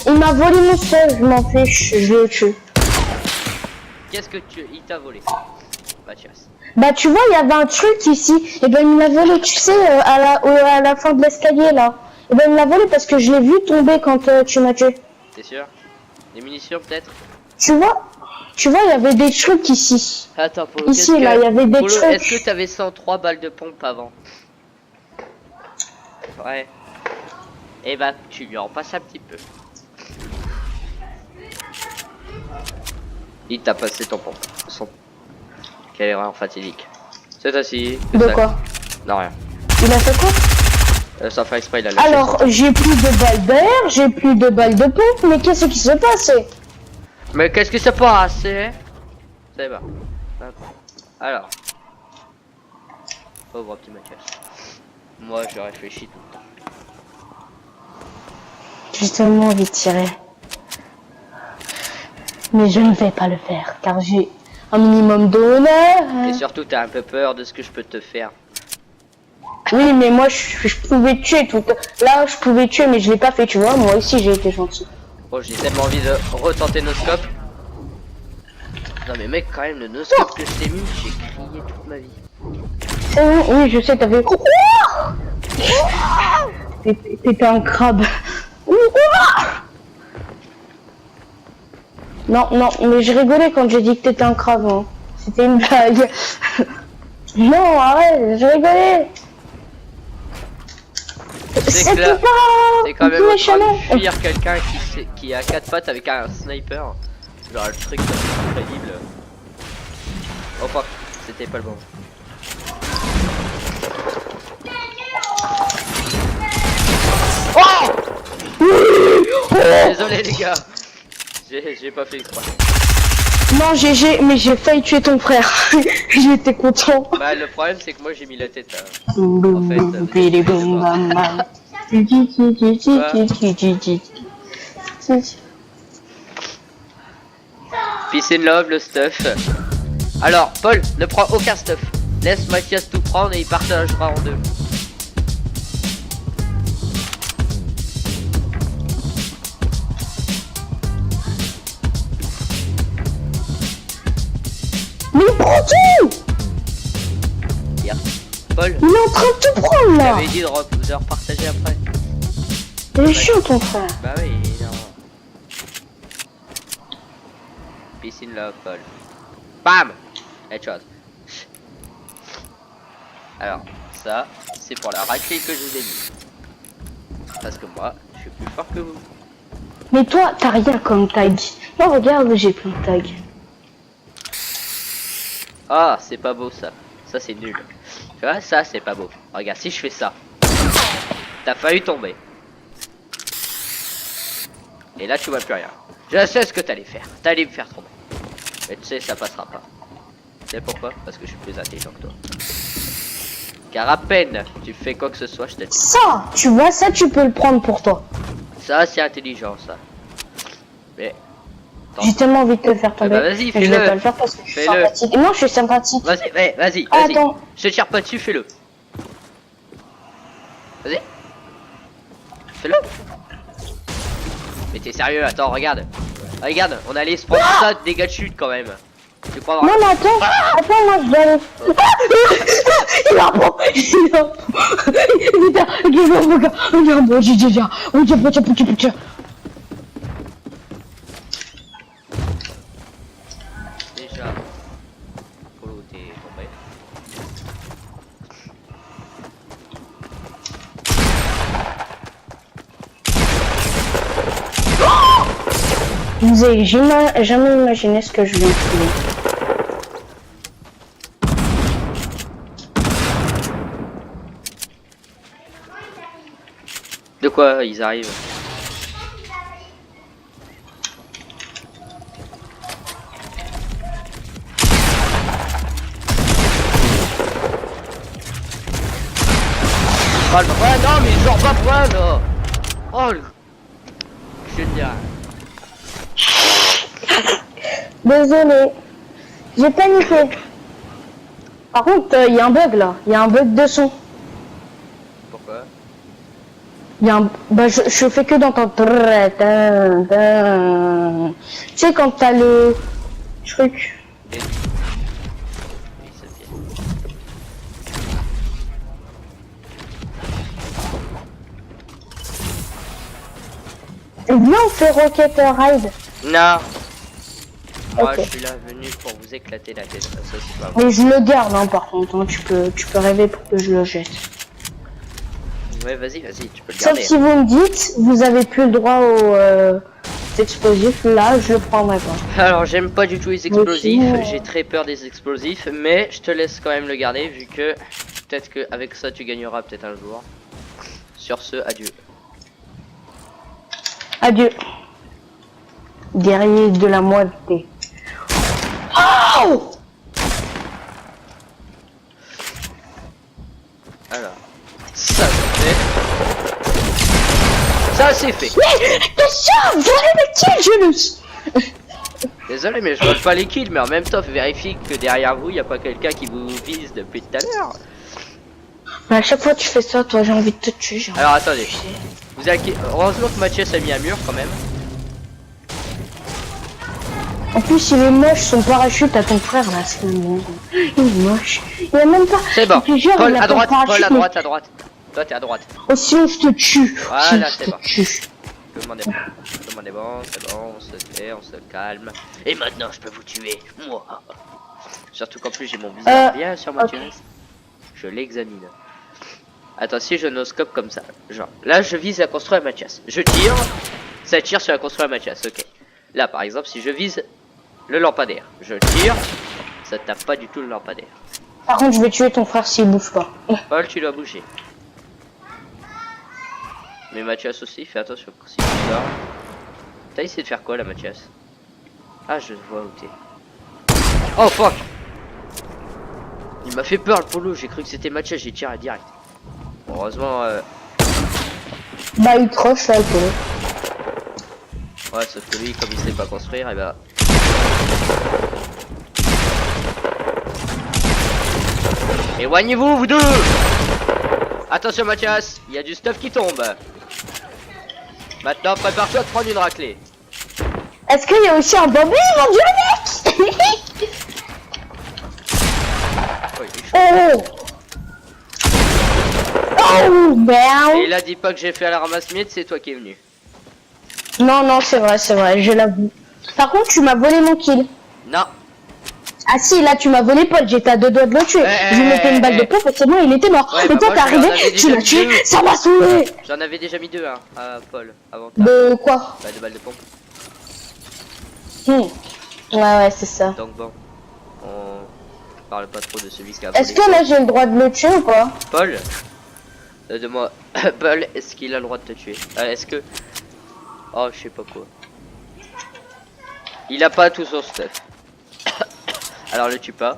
S2: Il m'a volé mon stuff, je m'en fiche, je le tue.
S1: Qu'est-ce que il t'a volé Mathias.
S2: Bah tu vois, il y avait un truc ici. Et ben il me l'a volé, tu sais, à la fin de l'escalier là. Et ben il me l'a volé parce que je l'ai vu tomber quand tu m'as tué.
S1: T'es sûr? Des munitions peut-être?
S2: Tu vois, il y avait des trucs ici.
S1: Attends, Polo,
S2: Ici, là, il y avait des
S1: Polo,
S2: trucs.
S1: est-ce que t'avais 103 balles de pompe avant? Ouais. Et bah, tu lui en passes un petit peu. Il t'a passé ton pompe. Quelle erreur fatidique. C'est assis.
S2: De quoi?
S1: Non, rien.
S2: Il a fait quoi?
S1: Sans faire exprès, il a lâché.
S2: Alors, j'ai plus de balles d'air, j'ai plus de balles de pompe, mais qu'est-ce qui se passe?
S1: Mais qu'est-ce que ça passe? C'est bon. Alors. Pauvre petit Mathias. Moi, je réfléchis tout le temps.
S2: J'ai tellement envie de tirer. Mais je ne vais pas le faire, car j'ai un minimum d'honneur.
S1: Et surtout, t'as un peu peur de ce que je peux te faire.
S2: Oui, mais moi, je pouvais tuer tout. Là, je pouvais tuer, mais je l'ai pas fait, tu vois. Moi aussi, j'ai été gentil.
S1: Oh, j'ai tellement envie de retenter nos scopes. Non mais mec, quand même, le no-scope que je t'ai mis, j'ai crié toute ma vie.
S2: Oui, je sais, t'avais... T'étais un crabe. Non, non, mais je rigolais quand j'ai dit que t'étais un crabe. Hein. C'était une blague. Non, arrête, je rigolais.
S1: C'est que là, c'est quand même en
S2: méchant.
S1: train de fuir quelqu'un qui a 4 pattes avec un sniper. Genre le truc incroyable. Oh fuck, c'était pas le bon. Oh désolé les gars, j'ai pas fait exprès.
S2: Non, GG, mais j'ai failli tuer ton frère. J'étais content.
S1: Bah le problème c'est que moi j'ai mis la tête en fait. Peace and love le stuff. Alors Paul ne prend aucun stuff. Laisse Mathias tout prendre et il partagera en deux.
S2: Mais prends tout.
S1: Bien. Paul,
S2: Il est en train de te prendre là.
S1: j'avais dit de repartager après.
S2: Il est chiant ton frère.
S1: Bah oui, non. Peace in love, Paul. Bam! Headshot. Alors, ça, c'est pour la raclée que je vous ai mis. Parce que moi, je suis plus fort que vous.
S2: Mais toi, t'as rien comme tag. Moi, regarde, j'ai plein de tags.
S1: Ah, c'est pas beau ça. Ça, c'est nul. Tu vois, ça, c'est pas beau. Regarde, si je fais ça, t'as failli tomber. Et là, tu vois plus rien. Je sais ce que t'allais faire. T'allais me faire tomber. Mais tu sais, ça passera pas. Tu sais pourquoi? Parce que je suis plus intelligent que toi. Car à peine tu fais quoi que ce soit, je te dis.
S2: Ça, tu vois, ça, tu peux le prendre pour toi.
S1: Ça, c'est intelligent, ça. Mais...
S2: J'ai tellement envie de te faire tomber.
S1: bah, vas-y,
S2: mais je vais
S1: fais-le.
S2: pas le faire parce que je suis
S1: Fais-le.
S2: sympathique. Non, je suis sympathique.
S1: Vas-y, vas-y,
S2: Ah,
S1: vas-y.
S2: attends.
S1: Je te tire pas dessus, fais-le. Vas-y. Fais-le. Mais t'es sérieux, attends, regarde. Regarde, on allait se prendre ça de dégâts de chute quand même. Tu crois
S2: Non, mais attends, attends, moi je dois aller. Il a un bon, il a un bon. Putain, regarde, bon, j'ai déjà.
S1: Déjà. Polo, t'es tombé.
S2: Vous avez jamais imaginé ce que je viens de trouver.
S1: De quoi ils arrivent? Oh, ouais, non, mais genre pas point là. Oh, je te dirais.
S2: Désolé, j'ai paniqué. Par contre, il y a un bug là, il y a un bug de son.
S1: Pourquoi?
S2: Il y a un... Bah, je fais que d'entendre. Tu sais, quand t'as le truc.
S1: Oui, ça fait.
S2: Viens, on fait Rocket Ride.
S1: Non. Moi,
S2: Ok.
S1: je suis là venu pour vous éclater la tête. Ça, c'est pas bon.
S2: Mais je le garde, hein, par contre. Hein. Tu peux rêver pour que je le jette.
S1: Ouais, vas-y, tu peux le
S2: Sauf
S1: garder.
S2: si vous me dites, vous avez plus le droit cet explosif là, je le prendrai pas.
S1: Alors j'aime pas du tout les explosifs,
S2: sinon,
S1: j'ai très peur des explosifs, mais je te laisse quand même le garder vu que peut-être qu'avec ça tu gagneras peut-être un jour. Sur ce, adieu.
S2: Adieu. Guerrier de la moitié. Oh!
S1: Alors, ça c'est fait. Ça c'est fait.
S2: Mais qu'est-ce que voler les kills, Julus?
S1: Désolé mais je vole pas les kills, mais en même temps vérifie que derrière vous il n'y a pas quelqu'un qui vous vise depuis tout à l'heure.
S2: Mais à chaque fois que tu fais ça, toi, j'ai envie de te tuer. Genre.
S1: Alors attendez, vous avez... heureusement que Mathias a mis un mur quand même.
S2: En plus, il est moche, son parachute à ton frère là, c'est bon. Il est moche. Il a même pas.
S1: C'est bon.
S2: Je te jure,
S1: Paul
S2: il a
S1: à
S2: pas de
S1: droite,
S2: parachute,
S1: Paul à
S2: mais-
S1: droite, à droite. Toi t'es à droite.
S2: Oh, sinon je te tue.
S1: Voilà,
S2: Sinon,
S1: c'est
S2: je
S1: bon.
S2: te tue.
S1: Tout le monde est bon. Tout le monde est bon, c'est bon, on se tait, on se calme. Et maintenant je peux vous tuer, moi. Surtout qu'en plus j'ai mon visage bien sur Mathias. Je l'examine. Attends, si je noscope comme ça, genre, là je vise la construire Mathias. Je tire, ça tire sur la construire Mathias, ok. Là par exemple, si je vise le lampadaire, je tire, ça tape pas du tout le lampadaire.
S2: Par contre, je vais tuer ton frère s'il bouge pas.
S1: Paul, tu dois bouger. Mais Mathias aussi, fais attention si tu sors. T'as essayé de faire quoi là, Mathias? Ah, je vois où t'es. Oh fuck! Il m'a fait peur le polo, j'ai cru que c'était Mathias, j'ai tiré direct. Heureusement,
S2: Bah, il croche là, il peut.
S1: ouais, sauf que lui, comme il sait pas construire, et bah. Éloignez-vous, vous deux! Attention, Mathias, il y a du stuff qui tombe. Maintenant, prépare-toi de prendre une raclée.
S2: Est-ce qu'il y a aussi un bobby, mon dieu, mec?
S1: Oh, il est chaud.
S2: Oh! Oh,
S1: Et
S2: merde!
S1: il a dit pas que j'ai fait à la ramasse-miettes, c'est toi qui es venu.
S2: Non, non, c'est vrai, je l'avoue. Par contre, tu m'as volé mon kill.
S1: Non.
S2: Ah si, là tu m'as volé Paul, j'étais à 2 doigts de le tuer. Je lui mettais une balle de pompe et c'est bon, il était mort.
S1: Ouais,
S2: Et
S1: bah
S2: toi
S1: moi,
S2: t'es
S1: je lui en avais
S2: arrivé, tu
S1: déjà
S2: l'as tué,
S1: mis deux.
S2: ça m'a saoulé.
S1: J'en avais déjà mis deux, hein, à Paul, avant toi.
S2: De quoi?
S1: Bah, de balles de pompe.
S2: Ouais, ouais, c'est ça.
S1: Donc bon, on parle pas trop de celui qui a
S2: Est-ce
S1: volé.
S2: que là j'ai le droit de le tuer ou pas?
S1: Paul, de moi. Paul, est-ce qu'il a le droit de te tuer? Est-ce que... Oh, je sais pas quoi. Il a pas tout son stuff. Alors le tue pas.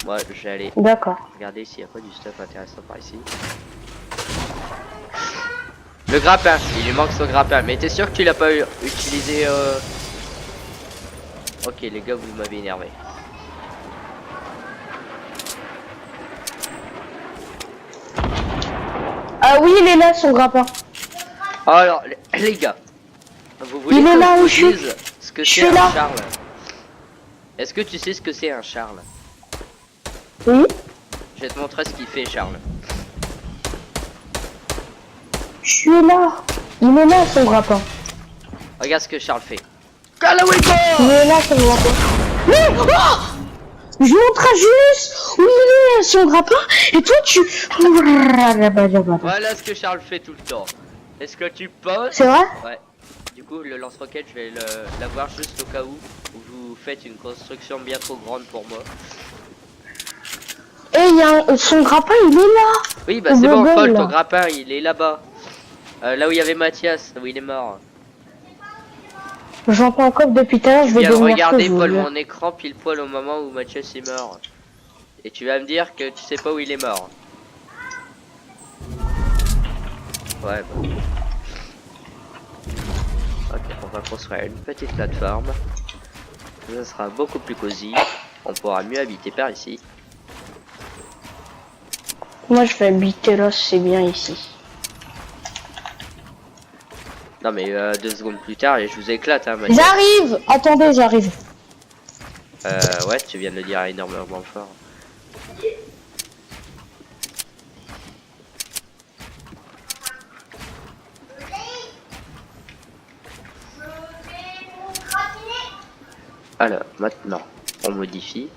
S1: Moi, je vais aller
S2: D'accord.
S1: regarder s'il y a pas du stuff intéressant par ici. Le grappin, il lui manque son grappin. Mais t'es sûr que tu l'as pas utilisé Ok les gars, vous m'avez énervé.
S2: Ah oui, il est là son grappin.
S1: Alors les gars, vous voulez
S2: Il est
S1: que
S2: là
S1: je
S2: où
S1: vous
S2: je suis.
S1: dise ce que
S2: Je
S1: c'est
S2: suis
S1: un
S2: là.
S1: Charles? Est-ce que tu sais ce que c'est un Charles?
S2: Oui.
S1: Je vais te montrer ce qu'il fait Charles.
S2: Je suis là. Il est là son grappin.
S1: Regarde ce que Charles fait.
S2: Il est là son grappin. Mais, oh, je montre à Julius où il est son grappin et toi tu...
S1: Voilà ce que Charles fait tout le temps. Est-ce que tu penses?
S2: C'est vrai?
S1: Ouais. Du coup le lance-roquette je vais l'avoir juste au cas où vous faites une construction bien trop grande pour moi.
S2: Et il y a son grappin, il est là.
S1: Oui bah c'est bon
S2: Bubble,
S1: Paul,
S2: là.
S1: ton grappin il est là-bas. Là où il y avait Mathias, où il est mort.
S2: J'entends encore depuis tout à l'heure, je
S1: Tu
S2: vais
S1: viens de
S2: devenir
S1: regarder
S2: fou,
S1: Paul
S2: je veux
S1: mon écran pile poil au moment où Mathias est mort. Et tu vas me dire que tu sais pas où il est mort. Ouais bah. Ok, on va construire une petite plateforme. Ça sera beaucoup plus cosy. On pourra mieux habiter par ici.
S2: Moi je vais habiter là, c'est bien ici.
S1: Non mais 2 secondes plus tard et je vous éclate hein Mathias.
S2: J'arrive. Attendez, j'arrive.
S1: Ouais tu viens de le dire énormément fort. Alors maintenant on modifie.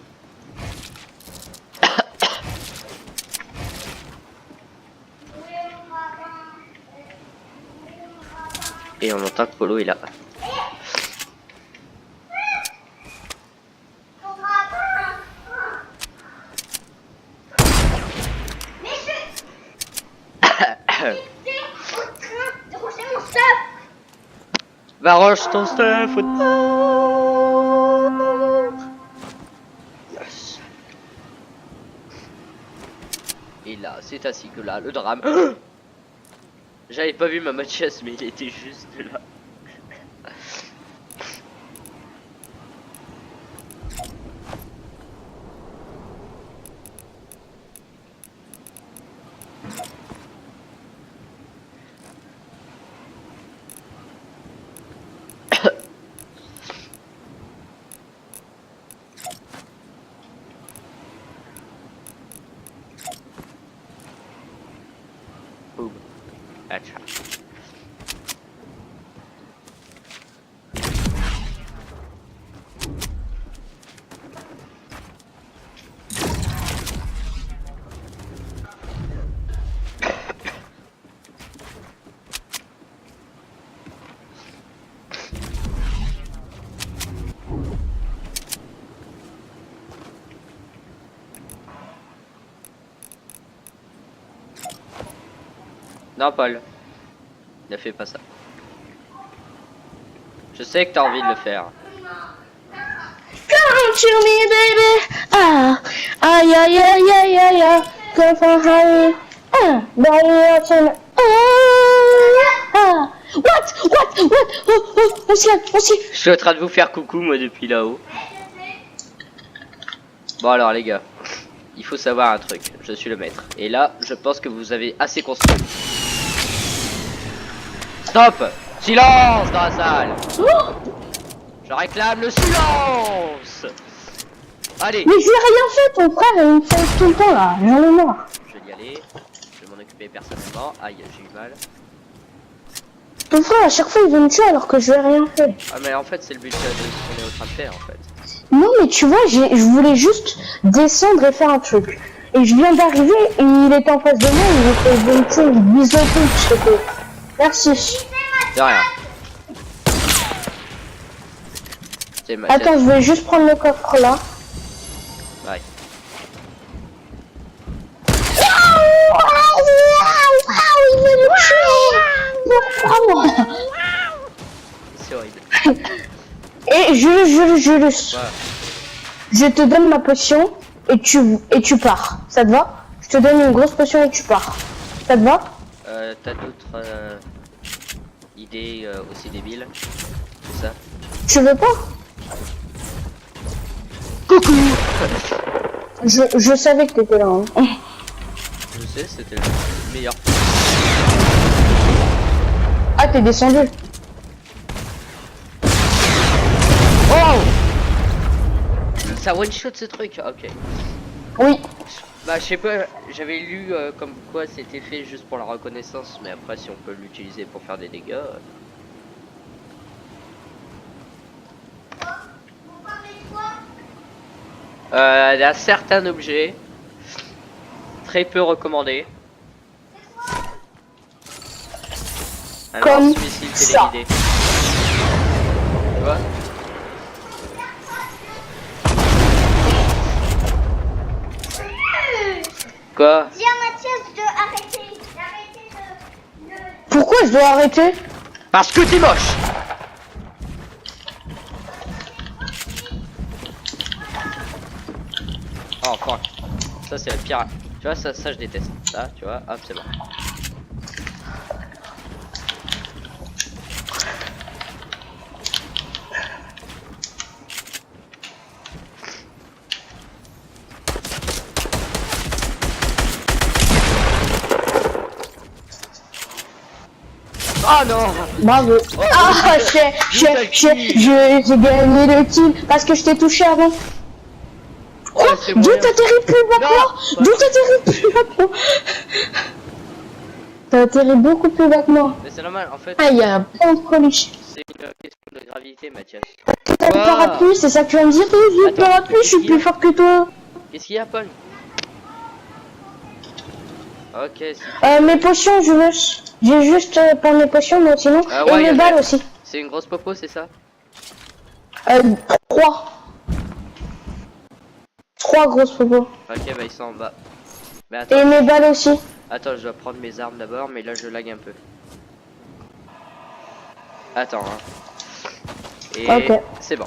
S1: Et on entend que Polo est là. Va range ton stuff. Yes. Et là, c'est ainsi que là, le drame. J'avais pas vu ma Mathias, mais il était juste là. Boum. Attends. Non, Paul. Ne fais pas ça. Je sais que t'as envie de le faire.
S2: Come to me, baby. Ah, aïe, aïe, aïe, aïe, aïe, aïe. Go for high. Ah, body watching. Ah. What? On s'y est.
S1: Je suis en train de vous faire coucou, moi, depuis là-haut. Bon, alors, les gars. Il faut savoir un truc. Je suis le maître. Et là, je pense que vous avez assez construit. Stop! Silence dans la salle! Je réclame le silence! Allez!
S2: Mais je lui ai rien fait, ton frère, il me fait tout le temps là, j'en ai marre.
S1: Je vais y aller. Je vais m'en occuper personnellement. Aïe, j'ai eu mal.
S2: Ton frère, à chaque fois, il veut me tuer alors que je lui ai rien fait.
S1: Ah, mais en fait, c'est le but de ce qu'on est en train de faire, en fait.
S2: Non, mais tu vois, je voulais juste descendre et faire un truc. Et je viens d'arriver et il était en face de moi, il veut me tuer, il bise un peu, s'il te plaît. Merci.
S1: De rien. C'est ma
S2: Attends, je vais juste prendre le coffre là.
S1: Ouais.
S2: Il veut me tuer. Pourquoi moi?
S1: C'est horrible.
S2: Et Julius,
S1: Voilà.
S2: je te donne ma potion et tu pars. Ça te va? Je te donne une grosse potion et tu pars. Ça te va?
S1: T'as d'autres idées aussi débiles? C'est ça?
S2: Tu veux pas?
S1: Coucou!
S2: Je savais que t'étais là. Hein.
S1: Je sais, c'était le meilleur.
S2: Ah, t'es descendu.
S1: Oh! Ça one shot ce truc, ok.
S2: Oui.
S1: Bah je sais pas, j'avais lu comme quoi c'était fait juste pour la reconnaissance, mais après si on peut l'utiliser pour faire des dégâts... d'un certain objet, très peu recommandé. Un
S2: Comme
S1: lance-missile
S2: ça.
S1: téléguidé. Tu vois? Quoi?
S4: Dis à Mathias d'arrêter de...
S2: Pourquoi je dois arrêter?
S1: Parce que t'es moche! Oh fuck. Ça c'est la pire. Tu vois ça je déteste. Ça tu vois, hop c'est bon. Oh non!
S2: Bravo.
S1: Oh,
S2: Ah, j'ai gagné le kill parce que je t'ai touché avant.
S1: Ouais, c'est
S2: D'où
S1: moyen.
S2: t'atterris plus bas que moi?
S1: Non.
S2: D'où t'atterris plus bas que moi? T'as atterri beaucoup plus bas que moi.
S1: Mais c'est normal en fait.
S2: Ah, il y a plein de colis.
S1: C'est une question de gravité Mathias.
S2: T'as le
S1: Quoi?
S2: parapluie, c'est ça que tu vas me dire? Oui, j'ai le
S1: Attends,
S2: parapluie, je suis
S1: qu'est-ce qu'il y a?
S2: plus fort que toi.
S1: Qu'est-ce qu'il y a Paul? Ok si.
S2: Mes potions, Julius. J'ai juste pas mes potions, mais sinon.
S1: Ah
S2: Et
S1: ouais, y a
S2: mes balles
S1: des-
S2: aussi.
S1: C'est une grosse popo c'est ça?
S2: 3. 3 grosses popos.
S1: Ok bah ils sont en bas. Mais attends.
S2: Et mes balles aussi.
S1: Attends, je dois prendre mes armes d'abord, mais là je lag un peu. Attends, hein. Et
S2: Ok.
S1: c'est bon.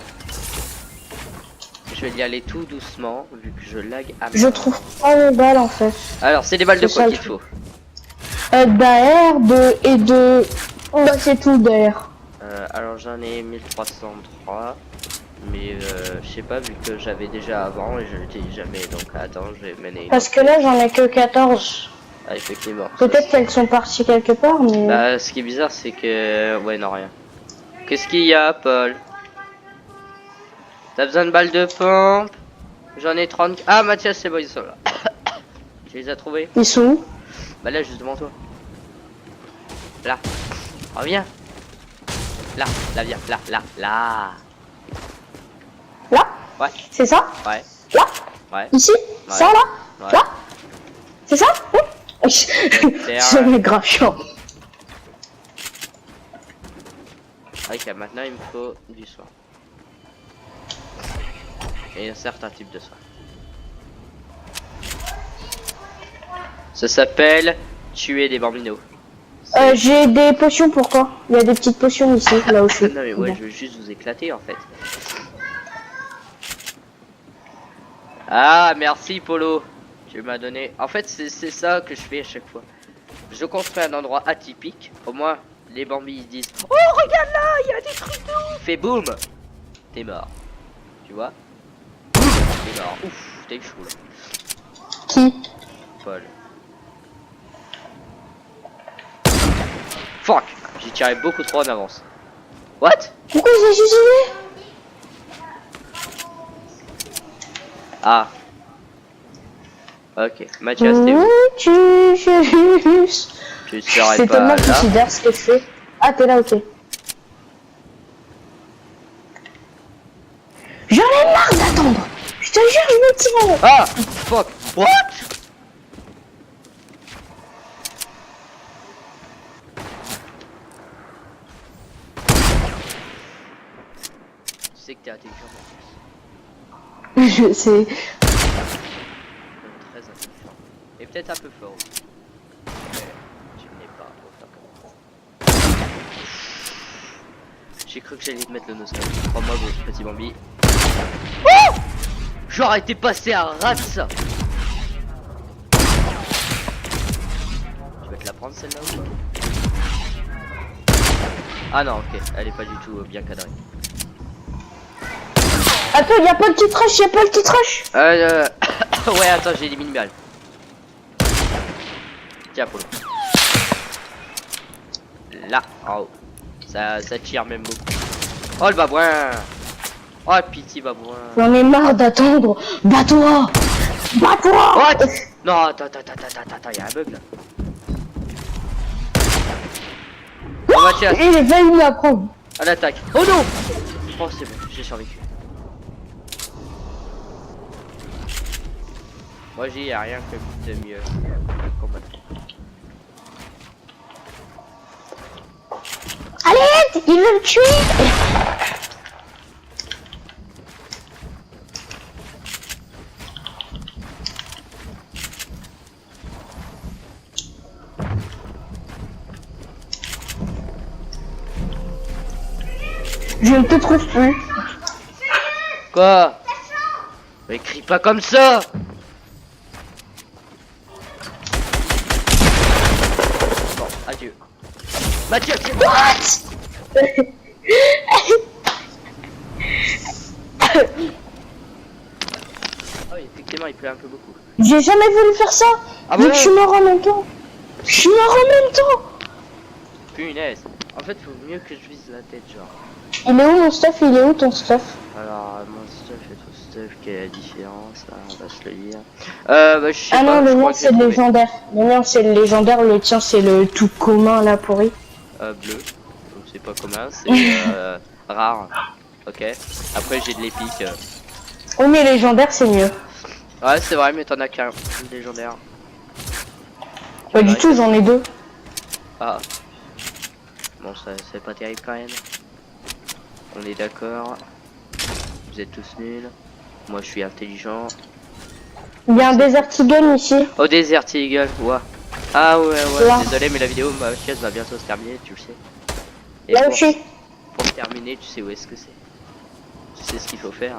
S1: Je vais y aller tout doucement, vu que je lag à
S2: Je
S1: mort.
S2: trouve pas mes balles en fait.
S1: Alors, c'est des balles de
S2: C'est
S1: quoi
S2: ça,
S1: qu'il
S2: le
S1: faut?
S2: D'AR, et de... Bah c'est tout d'AR.
S1: Alors j'en ai 1303. Mais je sais pas, vu que j'avais déjà avant et je l'utilise jamais. Donc attends, je vais mener une
S2: Parce que là j'en ai que 14.
S1: Ah, effectivement.
S2: Peut-être qu'elles sont parties quelque part, mais...
S1: Bah, ce qui est bizarre, c'est que... Ouais, non, rien. Qu'est-ce qu'il y a, Paul? T'as besoin de balles de pompe? J'en ai 30... Ah, Mathias, c'est bon, ils sont là. Tu les as trouvés?
S2: Ils sont où?
S1: Bah là, juste devant toi. Là. Reviens. Là, là, viens. Là, là, là.
S2: Là?
S1: Ouais,
S2: C'est ça?
S1: ouais,
S2: Là?
S1: ouais.
S2: Ici?
S1: Ouais.
S2: Ça là?
S1: Ouais.
S2: Là? C'est ça? Oui.
S1: Terre.
S2: Je mets grave chiant.
S1: Ok, maintenant, il me faut du soin. Et un certain type de soin. Ça s'appelle tuer des bambinos.
S2: J'ai des potions pour toi. Il y a des petites potions ici, là où je suis.
S1: Non mais ouais,
S2: Bon.
S1: je veux juste vous éclater en fait. Ah, merci Polo. Tu m'as donné... En fait, c'est ça que je fais à chaque fois. Je construis un endroit atypique. Au moins, les bambis ils disent: oh, regarde là, il y a des trucs de ouf. Et boum, t'es mort. Tu vois? T'es mort. Ouf, t'es chaud là.
S2: Qui?
S1: Paul. Fuck, j'ai tiré beaucoup trop en avance. What?
S2: Pourquoi j'ai suicidé?
S1: Ah. Ok, Mathias, t'es où?
S2: Tu juste.
S1: Tu serais
S2: C'est
S1: pas
S2: tellement
S1: là?
S2: suicidaire ce que je fais. Ah, t'es là, ok. J'en ai marre d'attendre. Je te jure, je me tire.
S1: Ah! Fuck! What? Tu sais que t'es intelligent, Mathias.
S2: Je sais.
S1: Très intelligent. Et peut-être un peu fort aussi. Mais tu n'es pas trop fort comme moi. J'ai cru que j'allais te mettre le noscope. Prends-moi vos petits bambis. Oh! J'aurais été passé à ras de ça. Tu vas te la prendre celle-là ou pas? Ah non, ok, elle est pas du tout bien cadrée.
S2: Attends, y'a pas le petit rush, y'a pas le petit rush.
S1: Ouais, attends, j'ai des mini-balles. Tiens, Polo. Là, en haut. Ça tire même beaucoup. Oh, le babouin. Oh, pitié, babouin.
S2: J'en ai marre d'attendre. Bats-toi. Bats-toi.
S1: What? Non, attends, y'a un bug là. Oh, Mathias,
S2: Il est failli à prendre.
S1: à l'attaque. Oh non! Oh, c'est bon, j'ai survécu. Moi, j'y ai rien que de mieux. Combattre.
S2: Allez, il veut me tuer. Je ne te trouve plus.
S1: Quoi? Mais crie pas comme ça! Bon, adieu. Mathieu, c'est moi! Ah oui, effectivement, il pleut un peu beaucoup.
S2: J'ai jamais voulu faire ça.
S1: Ah
S2: Vu
S1: bon?
S2: que je suis mort en même temps. Je suis mort en même temps.
S1: Punaise. En fait, faut mieux que je vise la tête, genre.
S2: Il est où mon stuff? Il est où ton stuff?
S1: Alors, mon stuff et ton stuff, quelle est la différence? Hein, on va se le dire. Bah, je sais
S2: Ah
S1: pas,
S2: non,
S1: je
S2: le
S1: crois
S2: mien
S1: que
S2: c'est le légendaire. Le mien c'est le légendaire, le tien c'est le tout commun là pourri.
S1: bleu. Donc, c'est pas commun, c'est rare. Ok. Après, j'ai de l'épique.
S2: Oh mais légendaire c'est mieux.
S1: Ouais, c'est vrai, mais t'en as qu'un légendaire.
S2: Pas du tout, j'en ai deux.
S1: Ah. Bon, ça c'est pas terrible quand même. On est d'accord. Vous êtes tous nuls. Moi, je suis intelligent.
S2: Il y a un Desert Eagle ici.
S1: Oh, Desert Eagle, ouah. Ah ouais,
S2: Là.
S1: désolé, mais la vidéo Mathias va bientôt se terminer, tu le sais. Et
S2: Là
S1: pour,
S2: aussi.
S1: pour terminer, tu sais où est-ce que c'est. Tu sais ce qu'il faut faire.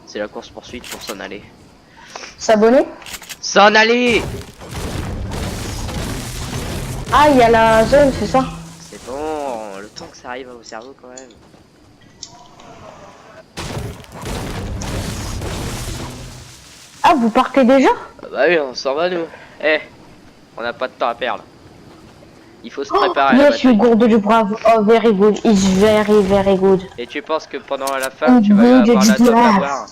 S1: C'est la course poursuite pour s'en aller.
S2: S'abonner.
S1: S'en aller.
S2: Ah, il y a la zone, c'est ça?
S1: C'est bon, le temps que ça arrive au cerveau quand même.
S2: Ah, vous partez déjà?
S1: Ah bah oui, on s'en va nous. Eh, on n'a pas de temps à perdre. Il faut se
S2: Oh,
S1: préparer à la
S2: yes, you
S1: bataille.
S2: gourde du brave. Oh, very good. It's very, very good.
S1: Et tu penses que pendant la fin, tu vas
S2: Good,
S1: avoir la
S2: it's
S1: top à
S2: brave.
S1: voir?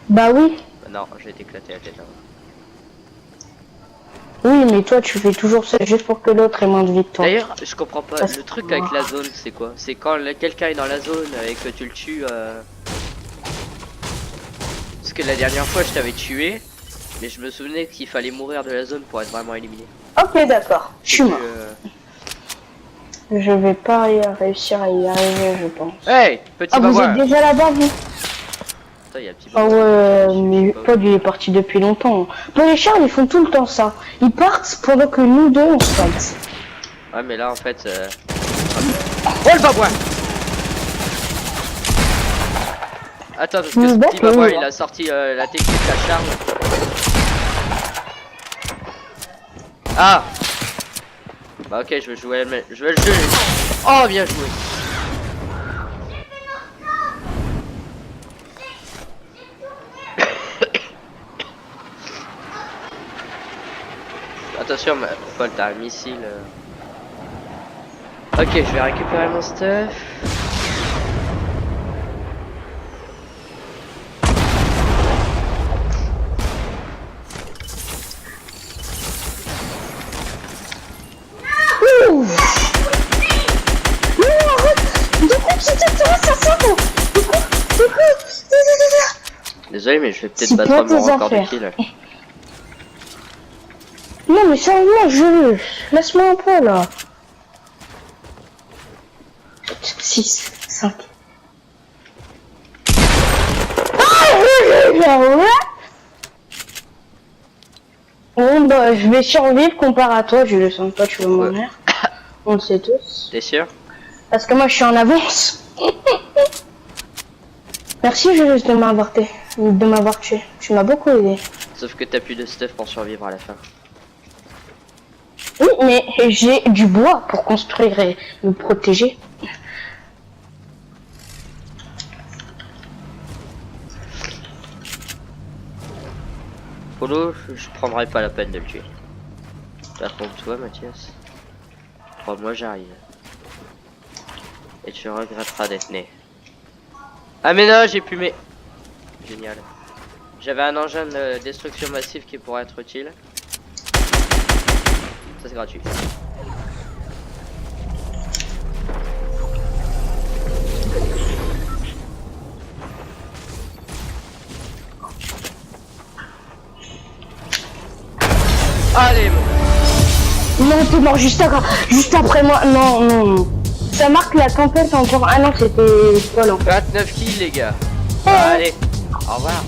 S2: Bah oui.
S1: Bah non, je vais t'éclater la tête. Hein.
S2: Oui, mais toi, tu fais toujours ça juste pour que l'autre ait moins de vie que toi.
S1: D'ailleurs, je comprends pas.
S2: Parce
S1: Le truc
S2: que-
S1: avec la zone, c'est quoi? C'est quand quelqu'un est dans la zone et que tu le tues. Parce que la dernière fois, je t'avais tué, mais je me souvenais qu'il fallait mourir de la zone pour être vraiment éliminé.
S2: Ok, d'accord. Je suis
S1: Et
S2: mort.
S1: que,
S2: Je vais pas réussir à y arriver, je pense.
S1: Hey, petit
S2: Ah, vous
S1: babouin.
S2: êtes déjà là-bas, vous?
S1: Putain, y a un petit
S2: Ah
S1: babouin.
S2: ouais,
S1: Je sais
S2: mais
S1: pas.
S2: Paul, il est parti depuis longtemps. Paul et Charles, ils font tout le temps ça. Ils partent pendant que nous deux, on se fight.
S1: Ouais, mais là, en fait. Oh, le babouin! Attends, parce que ce petit babouin, il a sorti la technique à Charles. Ah! Bah, ok, je vais jouer, mais je vais le jouer. Oh, bien joué! Attention, Paul, t'as un missile. Ok, je vais récupérer mon stuff.
S2: Ouh. Non, arrête. De quoi tu t'intéresses à ça, toi? De quoi?
S1: Désolé, mais je vais peut-être
S2: C'est
S1: battre
S2: pas
S1: mon
S2: tes
S1: record de
S2: affaires.
S1: kill.
S2: Non, mais sérieusement, je... Laisse-moi un peu, là. 6, 5. Bon, bah, je vais survivre comparé à toi, je le sens pas, tu veux mourir. On le sait tous.
S1: T'es sûr?
S2: Parce que moi, je suis en avance. Merci, Julius, de m'avoir tué. Tu m'as beaucoup aidé.
S1: Sauf que t'as plus de stuff pour survivre à la fin.
S2: Oui, mais j'ai du bois pour construire et me protéger.
S1: Polo, je prendrai pas la peine de le tuer. Par contre, toi, Mathias, crois-moi, j'arrive. Et tu regretteras d'être né. Ah, mais non, j'ai pu mes. Génial. J'avais un engin de destruction massive qui pourrait être utile. Ça, c'est gratuit. Allez, bon.
S2: Non, t'es mort juste après moi. Non, non, non. Ça marque la tempête encore. Ah non, c'était Paul en fait.
S1: 29 kills, les gars.
S2: Oh.
S1: Allez, au revoir.